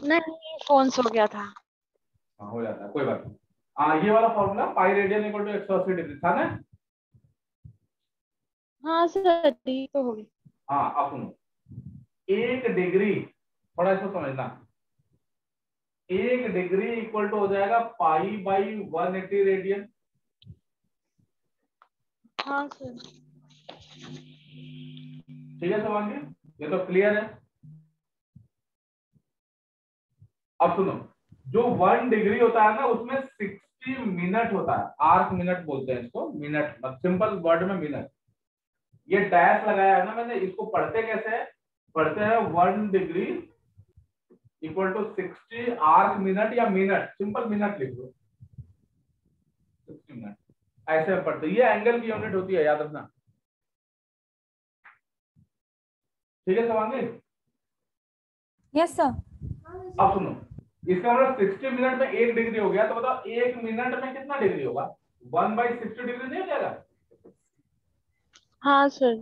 नहीं, फोन सो गया था। हाँ हो जाता है, कोई बात नहीं। हाँ ये वाला formula pi radian equal to 180 degree था ना? हाँ सर, ठीक तो होगी। हाँ अब सुनो, 1 डिग्री, थोड़ा इसको समझना, 1 डिग्री इक्वल टू हो जाएगा पाई बाई 180 रेडियन। हाँ सर। ठीक है शुभांगी, ये तो क्लियर है। अब सुनो, जो 1 डिग्री होता है ना उसमें 60 मिनट होता है, आर्क मिनट बोलते हैं इसको, मिनट मतलब सिंपल वर्ड में मिनट। ये डैश लगाया है ना मैंने, इसको पढ़ते कैसे है, पढ़ते हैं 1 degree equal to 60 arc minute या मिनट, सिंपल मिनट लिख दो, 60 मिनट ऐसे पढ़ते। ये एंगल की यूनिट होती है, याद रखना। ठीक है शुभांगी? Yes sir. अब सुनो, इसका मतलब 60 मिनट में 1 डिग्री हो गया, तो बताओ 1 मिनट में कितना डिग्री होगा? 1/60 डिग्री नहीं हो जाएगा? हाँ सर।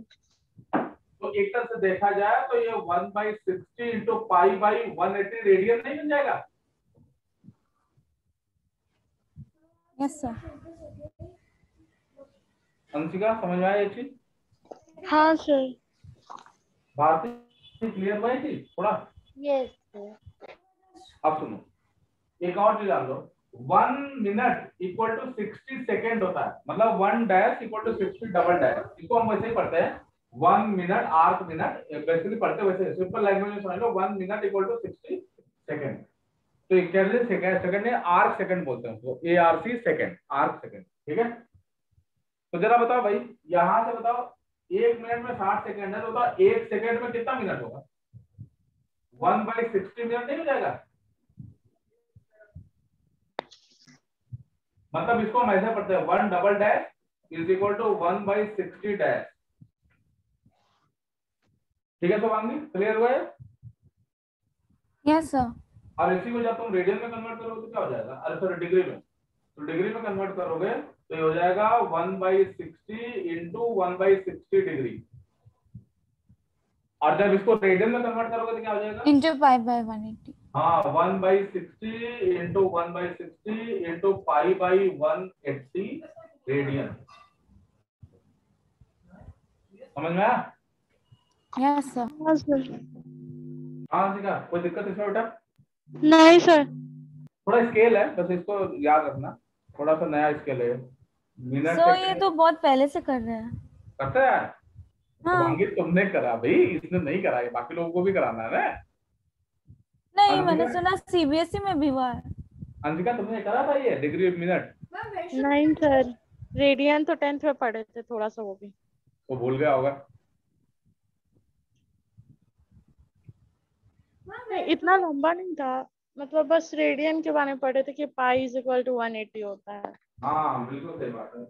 तो एक तरह से देखा जाए तो ये 1/60 इंटू पाई बाई 180 रेडियन नहीं बन जाएगा? Yes sir. अंशिका समझ में आया ये चीज? हाँ सर। भारती क्लियर हुआ ये चीज थोड़ा? Yes sir. अब सुनो, एक और चीज जान लो, 1 मिनट इक्वल टू 60 सेकेंड होता है, मतलब 1 dash equal to 60 double dash. इसको हम वैसे ही पढ़ते हैं, 1 मिनट आर्क मिनट, बेसिकली पढ़ते वैसे सिंपल लैंग्वेज में समझ लो, 1 मिनट इक्वल टू 60 सेकेंड। तो इक्वल सेकंड है, आर्क सेकंड बोलते हैं उसको, ARC सेकंड, आर्क सेकंड। ठीक है, तो जरा बताओ भाई, यहां से बताओ 1 मिनट में 60 सेकंड है, तो बताओ 1 सेकंड में कितना मिनट होगा? 1/60 मिनट नहीं हो जाएगा? मतलब इसको हम ऐसे पढ़ते हैं, 1 double dash is equal to 1/60 dash. ठीक है शुभांगी, क्लियर हुआ है? Yes sir. और इसी को जब तुम रेडियन में कन्वर्ट करोगे तो क्या हो जाएगा, अरे सॉरी डिग्री में, तो डिग्री में कन्वर्ट करोगे तो ये हो जाएगा 1/60 इंटू 1/60 डिग्री। और जब इसको रेडियन में कन्वर्ट करोगे तो क्या हो जाएगा? Into pi by 180। हाँ 1/60 into 1/60 into pi by 180 radian. समझ में आया? Yes sir. हाँ सर। हाँ सीखा, कोई दिक्कत इसमें बेटा? नहीं सर। थोड़ा स्केल है बस, इसको याद रखना, थोड़ा सा नया स्केल है, मिनट सो ये सेकंड तो बहुत पहले से कर रहे हैं। करता है। हाँ। शुभांगी तुमने करा भाई, इसने नहीं करा, ये बाकी लोगों को भी कराना है ना। नहीं, मैंने अंशिका, सुना सीबीएसई में भी हुआ है। अंशिका तुमने करा था ये डिग्री मिनट? नहीं सर, रेडियन तो 10th में पढ़े थे, थोड़ा सा वो भी। वो भूल गया होगा। नहीं, इतना लंबा नहीं था, मतलब बस रेडियन के बारे में पढ़े थे कि पाई इज इक्वल टू 180 होता है। हाँ बिल्कुल सही बात है।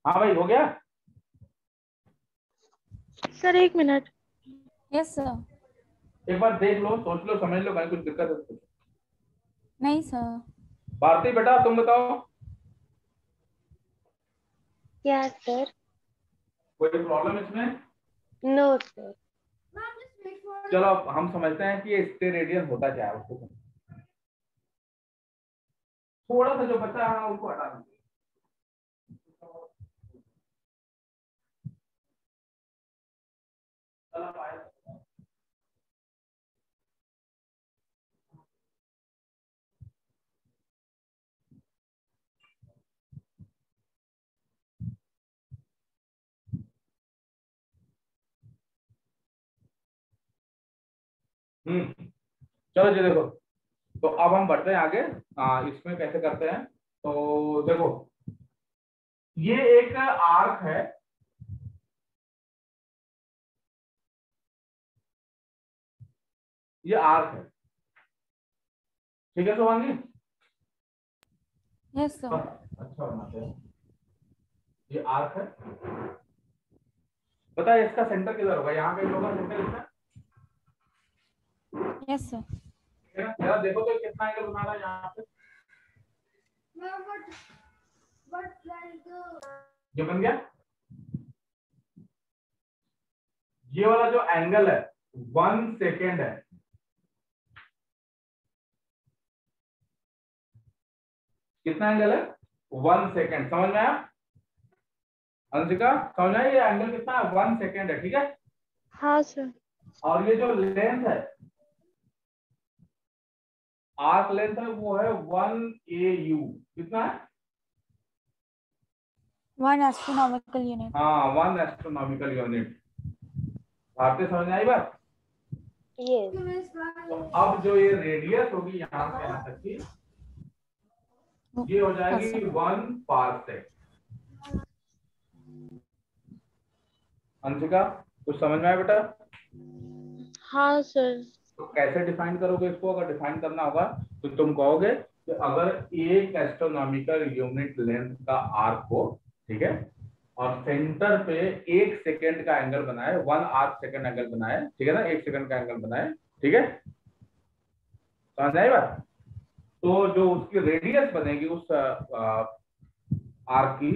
हाँ भाई हो गया? Sir 1 minute. Yes sir. एक बार देख लो, सोच लो, समझ लो, कहीं कुछ दिक्कत है तो। नहीं सर। भारती बेटा तुम बताओ, क्या सर? कोई प्रॉब्लम इसमें? No sir. Ma'am, just wait for. चलो अब हम समझते हैं कि ये स्टेरेडियन होता क्या है, उसको थोड़ा सा जो बचा है उसको हटा दीजिए। चलो जी देखो, तो अब हम बढ़ते हैं आगे। इसमें कैसे करते हैं, तो देखो ये एक आर्क है, ये आर्क है, ठीक है सुभांगी? Yes sir. अच्छा बनाते हैं, ये आर्क है। पता है इसका सेंटर किधर होगा? यहाँ पे होगा सेंटर इसका, यस सर। ठीक है ना? जरा देखो तो कितना एंगल बना रहा है यहाँ पे। Ma'am, but like the. ये बन गया, ये वाला जो एंगल है 1 सेकेंड है, कितना एंगल है? 1 सेकेंड। समझ में आया अंशिका? समझ में आया? ये एंगल कितना है? 1 सेकेंड है, ठीक है? हाँ सर। और ये जो लेंथ है, आर्क लेंथ है, वो है 1 AU। कितना है? 1 एस्ट्रोनॉमिकल यूनिट। हाँ 1 एस्ट्रोनॉमिकल यूनिट। भारतीय समझ में आई बात? यस। तो अब जो ये रेडियस होगी यहाँ से यहाँ तक की, ये हो जाएगी 1 पार्सेक। अंशिका कुछ समझ में आया बेटा? हाँ सर। तो कैसे डिफाइन करोगे इसको? अगर डिफाइन करना होगा तो तुम कहोगे कि अगर एक एस्ट्रोनॉमिकल यूनिट लेंथ का आर्क हो, ठीक है, और सेंटर पे 1 सेकेंड का एंगल बनाए, 1 आर्क सेकेंड एंगल बनाए, ठीक है ना, 1 सेकेंड का एंगल बनाए, ठीक है, समझ आई बात? तो जो उसकी रेडियस बनेगी उस आर्क की,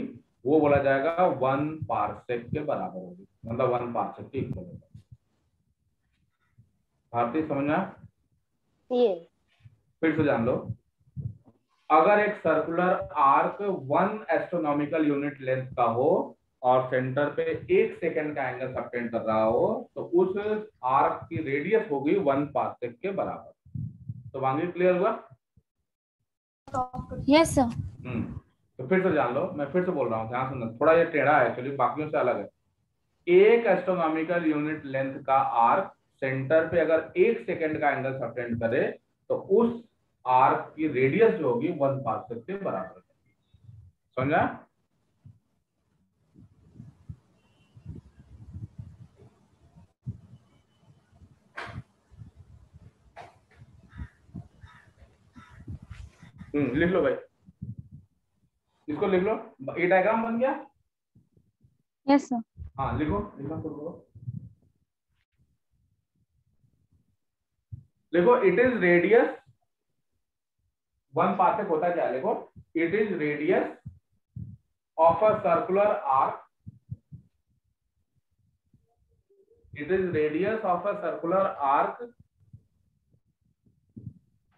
वो बोला जाएगा 1 पार्सेक के बराबर होगी, मतलब 1 पार्सेक के इक्वल होगा। भारतीय समझना? ये फिर से जान लो, अगर एक circular arc 1 astronomical unit length का हो और सेंटर पे 1 सेकेंड का एंगल सबटेंड कर रहा हो, तो उस आर्क की रेडियस होगी 1 पार्सेक के बराबर। तो वांगी क्लियर हुआ? Yes sir. तो फिर से जान लो, मैं फिर से बोल रहा हूँ, ध्यान सुनना, थोड़ा ये टेढ़ा है एक्चुअली, बाकियों से अलग है। एक एस्ट्रोनॉमिकल यूनिट लेंथ का आर्क सेंटर पे अगर 1 सेकेंड का एंगल सबटेंड करे, तो उस आर्क की रेडियस जो होगी 1 पार्सेक के बराबर है। समझा? लिख लो भाई, इसको लिख लो। ये डायग्राम बन गया? Yes sir. हाँ लिखो, लिखो शुरू करो। लिखो, इट इज रेडियस, 1 पार्सेक होता है क्या? लिखो, it is radius of a circular arc, it is radius of a circular arc,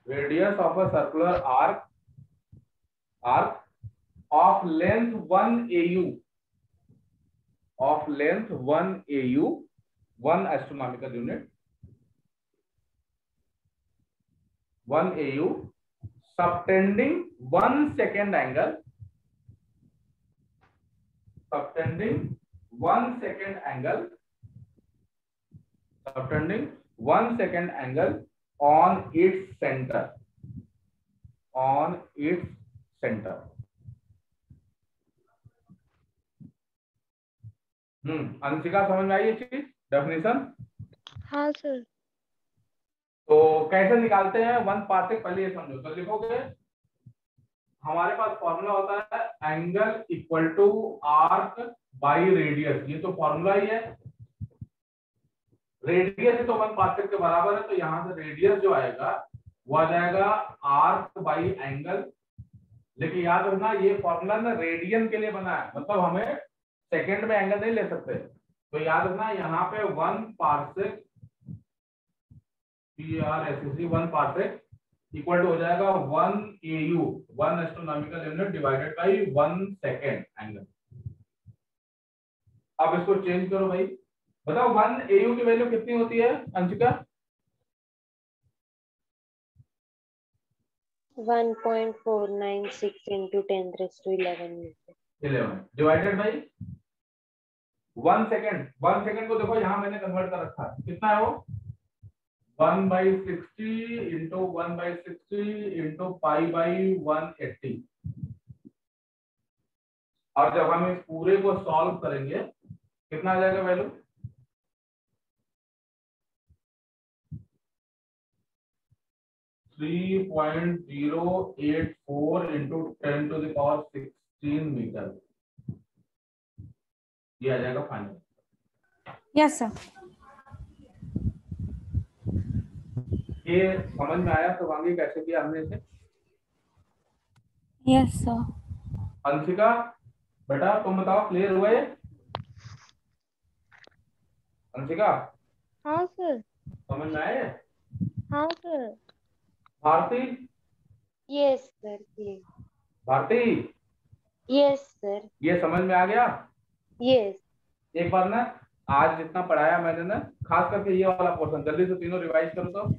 radius of a circular arc of length 1 AU, of length 1 AU, 1 astronomical unit, 1 AU, subtending 1 second angle, subtending 1 second angle, subtending 1 second angle on its center, on its center. Anshika समझ में आई ये चीज, डेफिनेशन? हाँ सर। तो कैसे निकालते हैं 1 पार्सेक? पहले ये समझो। तो लिखोगे, हमारे पास फॉर्मूला होता है angle equal to arc by radius, ये तो फॉर्मूला ही है। रेडियस है तो 1 पार्सेक के बराबर है, तो यहां से रेडियस जो आएगा वो आ जाएगा आर्क बाई एंगल। लेकिन याद रखना ये फॉर्मूला ना रेडियन के लिए बना है, मतलब हमें सेकंड में एंगल नहीं ले सकते। तो याद रखना यहाँ पे 1 parsec PRSEC 1 parsec equal to हो जाएगा 1 AU 1 astronomical unit divided by 1 second angle. अब इसको चेंज करो भाई, बताओ 1 AU की वैल्यू कितनी होती है Anshika? 1.496 into 10⁻11 metre. 11 divided by 1 second. 1 second को देखो यहाँ मैंने कन्वर्ट कर रखा है, कितना है वो 1/60 इंटू 1/60 इंटू π/180। और जब हम इस पूरे को सॉल्व करेंगे कितना आ जाएगा वैल्यू? 3.084 इंटू 10⁻16 मीटर, ये आ जाएगा फाइनल। Yes sir. ये समझ में आया शुभांगी कैसे किया हमने इसे? Yes sir. अंशिका बेटा तुम बताओ क्लियर हुआ ये? अंशिका हाँ सर। समझ में आया? हाँ sir. Bharti yes sir. Bharti yes sir. ये समझ में आ गया? यस। एक बार ना आज जितना पढ़ाया मैंने ना, खास करके ये वाला पोर्शन जल्दी से तीनों रिवाइज करो तो।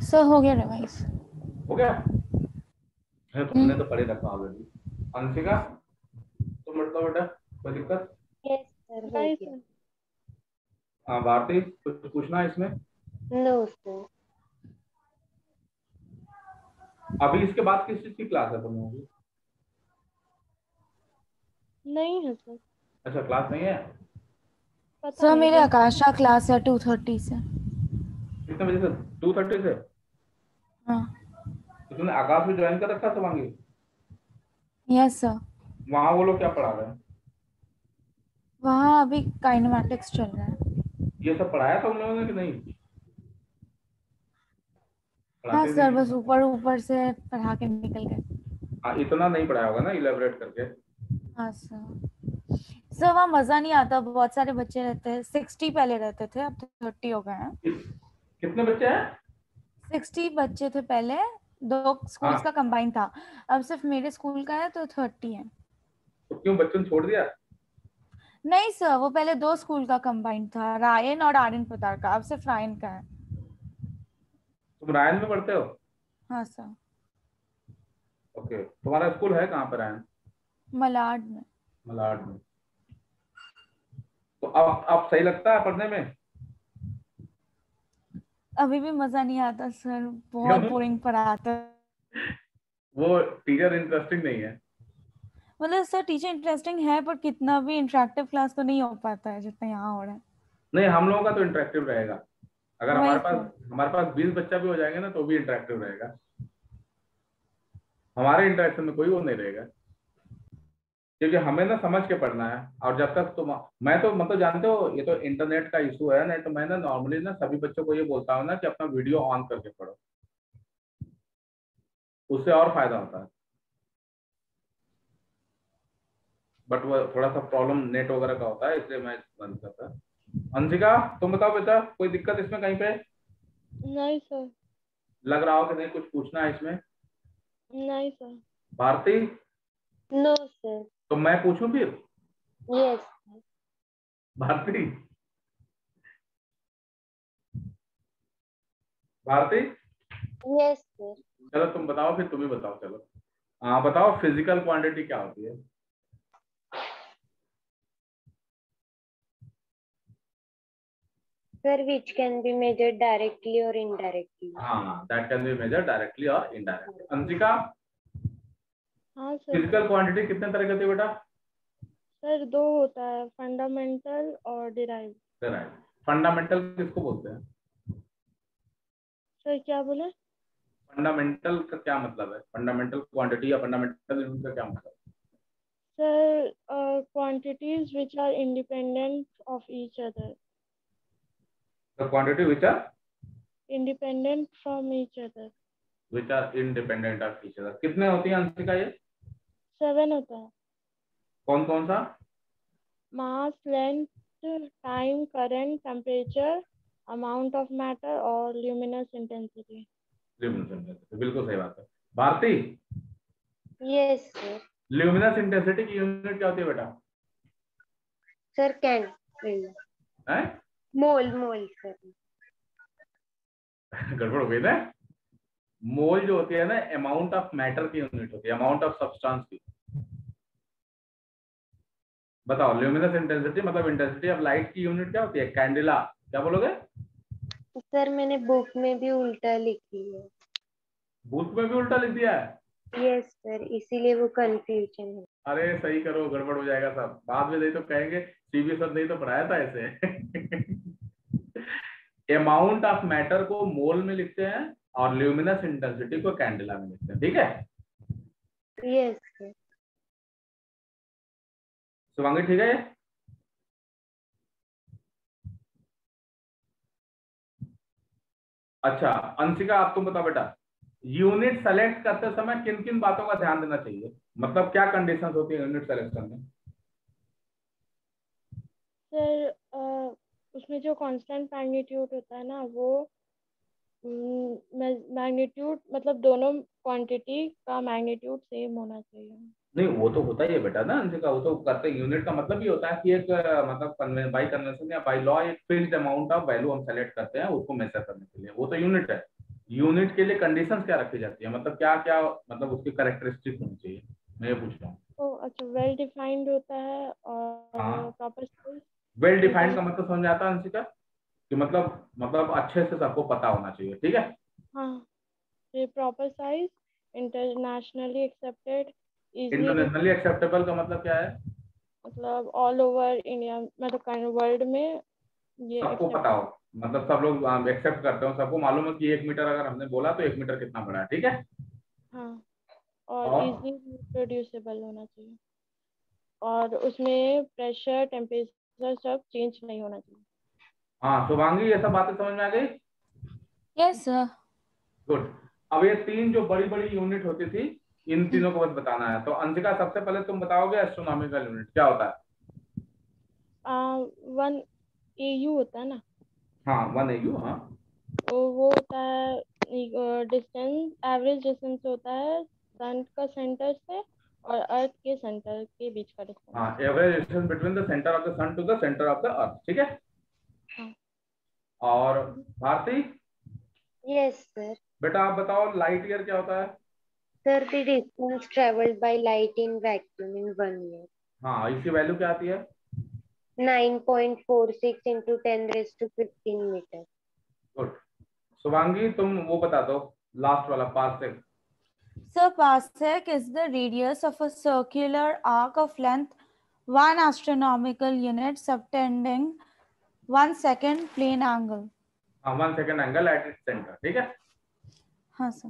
सर हो गया रिवाइज। हो गया है, तुमने तो पढ़े रखा ऑलरेडी। अंशिका तुम बताओ बेटा कोई दिक्कत? Yes sir. नहीं सर। हाँ भारती कुछ पूछना है इसमें? No sir. अभी इसके बाद किस चीज की क्लास है तुम लोगों की? नहीं है सर। अच्छा क्लास नहीं है? पता सर नहीं मेरे सर। आकाशा क्लास है 2:30 से। कितने बजे से? 2:30 से? हाँ। तो तुमने आकाश में ज्वाइन कर रखा शुभांगी? Yes sir. वहाँ वो लोग क्या पढ़ा रहे हैं? वहाँ अभी काइनेमैटिक्स चल रहा है। ये सब पढ़ाया था उन लोगों ने कि नहीं? हाँ पढ़ाते सर, नहीं? बस ऊपर ऊपर से पढ़ा के निकल गए। हाँ इतना नहीं पढ़ाया होगा ना इलेबोरेट करके। हाँ सर। सर वहाँ मजा नहीं आता, बहुत सारे बच्चे रहते हैं। 60 पहले रहते थे, अब 30 हो गए हैं। कितने बच्चे हैं? 60 बच्चे थे पहले, 2 स्कूल्स हाँ। का कंबाइन था। अब सिर्फ मेरे स्कूल का है तो 30 है। तो क्यों बच्चों ने छोड़ दिया? नहीं सर, वो पहले 2 स्कूल का कंबाइन था, रायन और आर्यन प्रताप का। अब सिर्फ रायन का है। तुम रायन में पढ़ते हो? हाँ सर। ओके तुम्हारा स्कूल है कहाँ पर रायन? मलाड में। मलाड में। तो अब सही लगता है पढ़ने में? अभी भी मजा नहीं आता सर, बहुत क्यों? बोरिंग पढ़ाता है। वो टीचर इंटरेस्टिंग नहीं है? मतलब सर टीचर इंटरेस्टिंग है, पर कितना भी इंटरेक्टिव क्लास तो नहीं हो पाता है जितना यहाँ हो रहा है। नहीं हम लोगों का तो इंटरेक्टिव रहेगा। अगर वही हमारे पास 20 बच्चा भी हो जाएंगे ना तो भी इंटरेक्टिव रहेगा। हमारे इंटरेक्शन में कोई वो नहीं रहेगा, क्योंकि हमें ना समझ के पढ़ना है। और जब तक तुम मैं तो मतलब जानते हो ये तो इंटरनेट का इशू है, नहीं तो मैं ना नॉर्मली ना सभी बच्चों को ये बोलता हूँ ना कि अपना वीडियो ऑन करके पढ़ो, उससे और फायदा होता है। बट वो थोड़ा सा प्रॉब्लम नेट वगैरह का होता है, इसलिए मैं बंद करता। अंशिका तुम बताओ बेटा कोई दिक्कत इसमें कहीं पे? नहीं सर। लग रहा हो कि नहीं कुछ पूछना है इसमें? नहीं सर। Bharti no sir. तो मैं पूछूं फिर? Yes sir. Bharti Bharti yes sir. चलो तुम बताओ, फिर तुम ही बताओ। चलो हाँ बताओ फिजिकल क्वांटिटी क्या होती है? Sir, which can be measured directly or indirectly. हाँ that can be measured directly और इनडायरेक्टली। अंशिका हाँ सर। फिजिकल क्वांटिटी कितने तरह की होती है बेटा? सर दो होता है, फंडामेंटल और डिराइव। फंडामेंटल किसको बोलते हैं? सर क्या बोले? फंडामेंटल का क्या मतलब है? फंडामेंटल क्वांटिटी या फंडामेंटल यूनिट का क्या मतलब है? Sir, quantities which are independent of each other. The quantity which are Independent from each other. independent of each other. कितने होती हैं अंशिका ये? 7 होता है। कौन कौन सा? Mass, length, time, current, temperature, amount of matter और luminous intensity. Luminous intensity, बिल्कुल सही बात है। Bharti, yes sir. Luminous intensity की यूनिट क्या होती है बेटा? Sir candle. हैं? Mole mole sir. गड़बड़ हो गई ना। मोल जो होती है ना, अमाउंट ऑफ मैटर की यूनिट होती है, अमाउंट ऑफ सब्सटेंस की। बताओ, ल्यूमिनस इंटेंसिटी मतलब इंटेंसिटी ऑफ लाइट की यूनिट क्या होती है? कैंडिला। क्या बोलोगे? सर मैंने बुक में भी उल्टा लिखी है। बुक में भी उल्टा लिख दिया है? यस सर, इसीलिए वो कंफ्यूजन है। अरे सही करो, गड़बड़ हो जाएगा सब। बाद में नहीं तो कहेंगे सीबी सर नहीं तो पढ़ाया था ऐसे। अमाउंट ऑफ मैटर को मोल में लिखते हैं और ल्यूमिनस इंटेंसिटी को कैंडिला में लिखते हैं, ठीक है? Yes sir. शुभांगी ठीक है? अच्छा अंशिका, आप तुम बताओ बेटा, यूनिट सेलेक्ट करते समय किन किन बातों का ध्यान देना चाहिए? मतलब क्या कंडीशंस होती है यूनिट सिलेक्शन में? सर उसमें जो कांस्टेंट मैग्नीट्यूड होता है ना, वो मैग्नीट्यूड मतलब दोनों क्वांटिटी का मैग्नीट्यूड सेम होना चाहिए। नहीं वो तो होता ही है बेटा ना अंशिका, वो तो करते हैं। यूनिट का मतलब ये होता है कि एक मतलब बाई कन्वेंशन या बाई लॉ एक फिक्स्ड अमाउंट ऑफ वैल्यू हम सेलेक्ट करते हैं उसको मेजर करने के लिए, वो तो यूनिट है। यूनिट के लिए कंडीशंस क्या रखी जाती है, मतलब क्या क्या मतलब उसकी कैरेक्टरिस्टिक होनी चाहिए, मैं ये पूछ रहा हूँ। तो अच्छा, वेल डिफाइंड होता है और हाँ, प्रॉपर साइज। वेल डिफाइंड का मतलब समझ आता है अंशिका कि मतलब अच्छे से सबको पता होना चाहिए, ठीक है? हाँ, ये proper size, internationally accepted, easily, internationally acceptable का मतलब क्या है? मतलब ऑल ओवर इंडिया, मतलब वर्ल्ड में ये सबको एक्सेप्ट। पता हो, मतलब सब लोग एक्सेप्ट करते हो, सबको मालूम है कि 1 मीटर अगर हमने बोला तो 1 मीटर कितना बड़ा है, ठीक है? हाँ, और और इजीली रिप्रोड्यूसिबल होना चाहिए, और उसमें प्रेशर टेम्परेचर सब चेंज नहीं होना चाहिए। हाँ शुभांगी, ये सब बातें समझ में आ गई? Yes sir. गुड। अब ये तीन जो बड़ी बड़ी यूनिट होती थी, इन तीनों को बस बताना है। तो अंशिका सबसे पहले तुम बताओगे एस्ट्रोनॉमिकल यूनिट क्या होता है? 1 AU होता है ना, हाँ 1 AU। हाँ तो वो होता है डिस्टेंस, एवरेज डिस्टेंस होता है सन का सेंटर से और अर्थ के सेंटर के बीच का डिस्टेंस। हाँ, average distance between the centre of the sun to the centre of the earth, ठीक है? हाँ। और भारती यस सर। बेटा आप बताओ लाइट ईयर क्या होता है? Sir the distance travelled by light in vacuum in 1 year. हाँ, इसकी वैल्यू क्या आती है? 9.46 into 10⁻15 मीटर। गुड। शुभांगी तुम वो बता दो लास्ट वाला parsec. So parsec is the radius of a circular arc of length 1 astronomical unit subtending 1 second plane angle. हाँ 1 second angle at its centre, ठीक है? हाँ सर।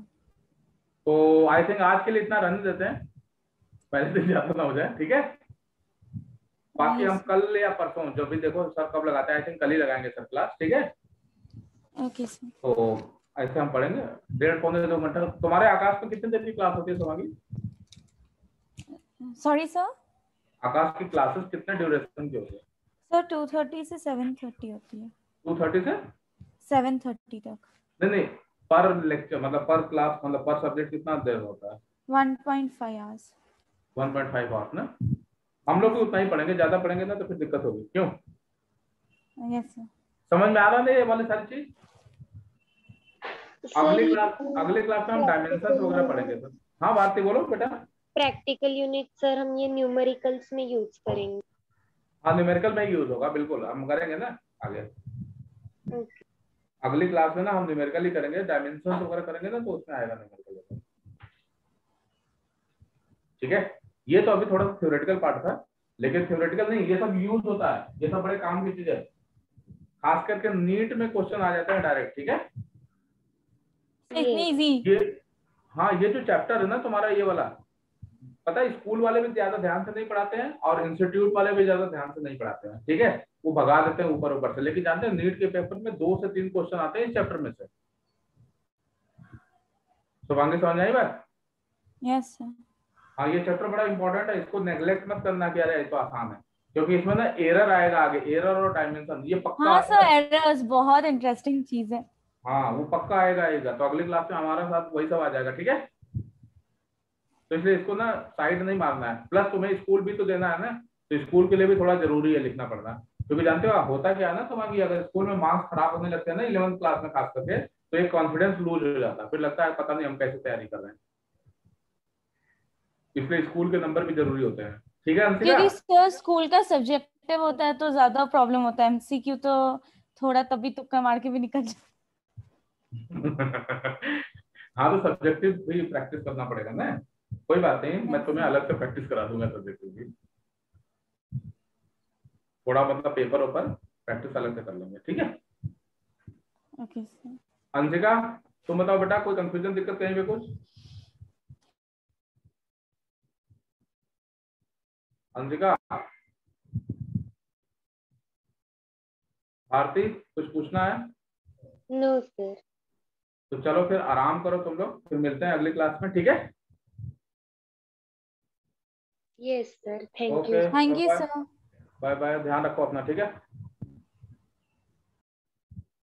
तो आई थिंक आज के लिए इतना रहने देते हैं, पहले दिन ज्यादा ना हो जाए, ठीक है? बाकी हम Yes. कल या परसों जब भी देखो सर कब लगाते हैं, आई थिंक कल ही लगाएंगे सर क्लास, ठीक है? Okay sir. तो ऐसे हम पढ़ेंगे 1.5-2 घंटा। तुम्हारे आकाश में कितने देर की क्लास होती है शुभांगी? Sorry sir. आकाश की क्लासेस कितने ड्यूरेशन की होती है? सर 2:30 से 7:30 होती है। 2:30 से 7:30 तक। नहीं, पर लेक्चर मतलब पर क्लास मतलब पर सब्जेक्ट कितना देर होता है? 1.5 hours। 1.5 आवर्स ना? हम लोग भी उतना ही पढ़ेंगे, ज्यादा पढ़ेंगे ना तो फिर दिक्कत होगी। क्यों? Yes sir. समझ में आ रहा है ये वाली सारी चीज? अगली सर क्लास में हम डायमेंशंस वगैरह पढ़ेंगे सर। हाँ भारती बोलो बेटा। प्रैक्टिकल यूनिट सर हम ये न्यूमेरिकल्स में यूज करेंगे। हाँ न्यूमेरिकल में यूज होगा, बिल्कुल हम करेंगे ना आगे। ओके। अगली क्लास में ना हम न्यूमेरिकल ही करेंगे, डायमेंशंस वगैरह करेंगे ना तो उसमें आएगा न्यूमेरिकल, ठीक है? ये तो अभी थोड़ा सा थ्योरेटिकल पार्ट था, लेकिन थ्योरेटिकल नहीं, ये सब यूज होता है, ये सब बड़े काम की चीज है, खास करके नीट में क्वेश्चन आ जाता है डायरेक्ट, ठीक है। इतनी इजी। ये हाँ, ये जो चैप्टर है ना तुम्हारा ये वाला, पता है स्कूल वाले भी ज्यादा ध्यान से नहीं पढ़ाते हैं और इंस्टीट्यूट वाले भी ज्यादा ध्यान से नहीं पढ़ाते हैं, ठीक है, वो भगा देते हैं ऊपर ऊपर से। लेकिन जानते हैं नीट के पेपर में 2 से 3 क्वेश्चन आते हैं इस चैप्टर में से। शुभांगी समझ आई बात? Yes sir. हाँ, ये चैप्टर बड़ा इंपॉर्टेंट है, इसको नेग्लेक्ट मत करना कि अरे ये तो आसान है, क्योंकि इसमें ना एरर आएगा आगे, एरर और डायमेंशन, ये पक्का हाँ आएगा। सर, एरर्स बहुत इंटरेस्टिंग चीज है। हाँ, वो पक्का आएगा, तो अगली क्लास में हमारा साथ वही सब आ जाएगा, ठीक है। तो इसलिए इसको ना साइड नहीं मारना है, प्लस तुम्हें स्कूल भी तो देना है ना, तो स्कूल के लिए भी थोड़ा जरूरी है लिखना पढ़ना, क्योंकि जानते हो होता क्या है ना तुम्हारी, अगर स्कूल में मार्क्स खराब होने लगते हैं ना 11th क्लास में खास करके, तो एक कॉन्फिडेंस लूज हो जाता है, फिर लगता है पता नहीं हम कैसे तैयारी कर रहे हैं, इसलिए स्कूल के नंबर भी जरूरी होते हैं, ठीक है अंशिका? क्योंकि सर स्कूल का सब्जेक्टिव होता है तो ज्यादा प्रॉब्लम होता है, एमसीक्यू तो थोड़ा तभी तुक्का मार के भी निकल जाए। हाँ, तो सब्जेक्टिव भी प्रैक्टिस करना पड़ेगा ना, कोई बात नहीं, मैं तुम्हें अलग से प्रैक्टिस करा दूंगा सब्जेक्टिव भी, थोड़ा मतलब पेपर ऊपर प्रैक्टिस अलग से कर लेंगे, ठीक है। Okay sir. अंशिका तुम बताओ बेटा, कोई कंफ्यूजन दिक्कत कहीं पे कुछ? अंशिका, भारती कुछ पूछना है? No sir. तो चलो फिर आराम करो तुम लोग, फिर मिलते हैं अगली क्लास में, ठीक है। Yes sir, thank you. Okay, thank you sir. Bye bye, ध्यान रखो अपना, ठीक है।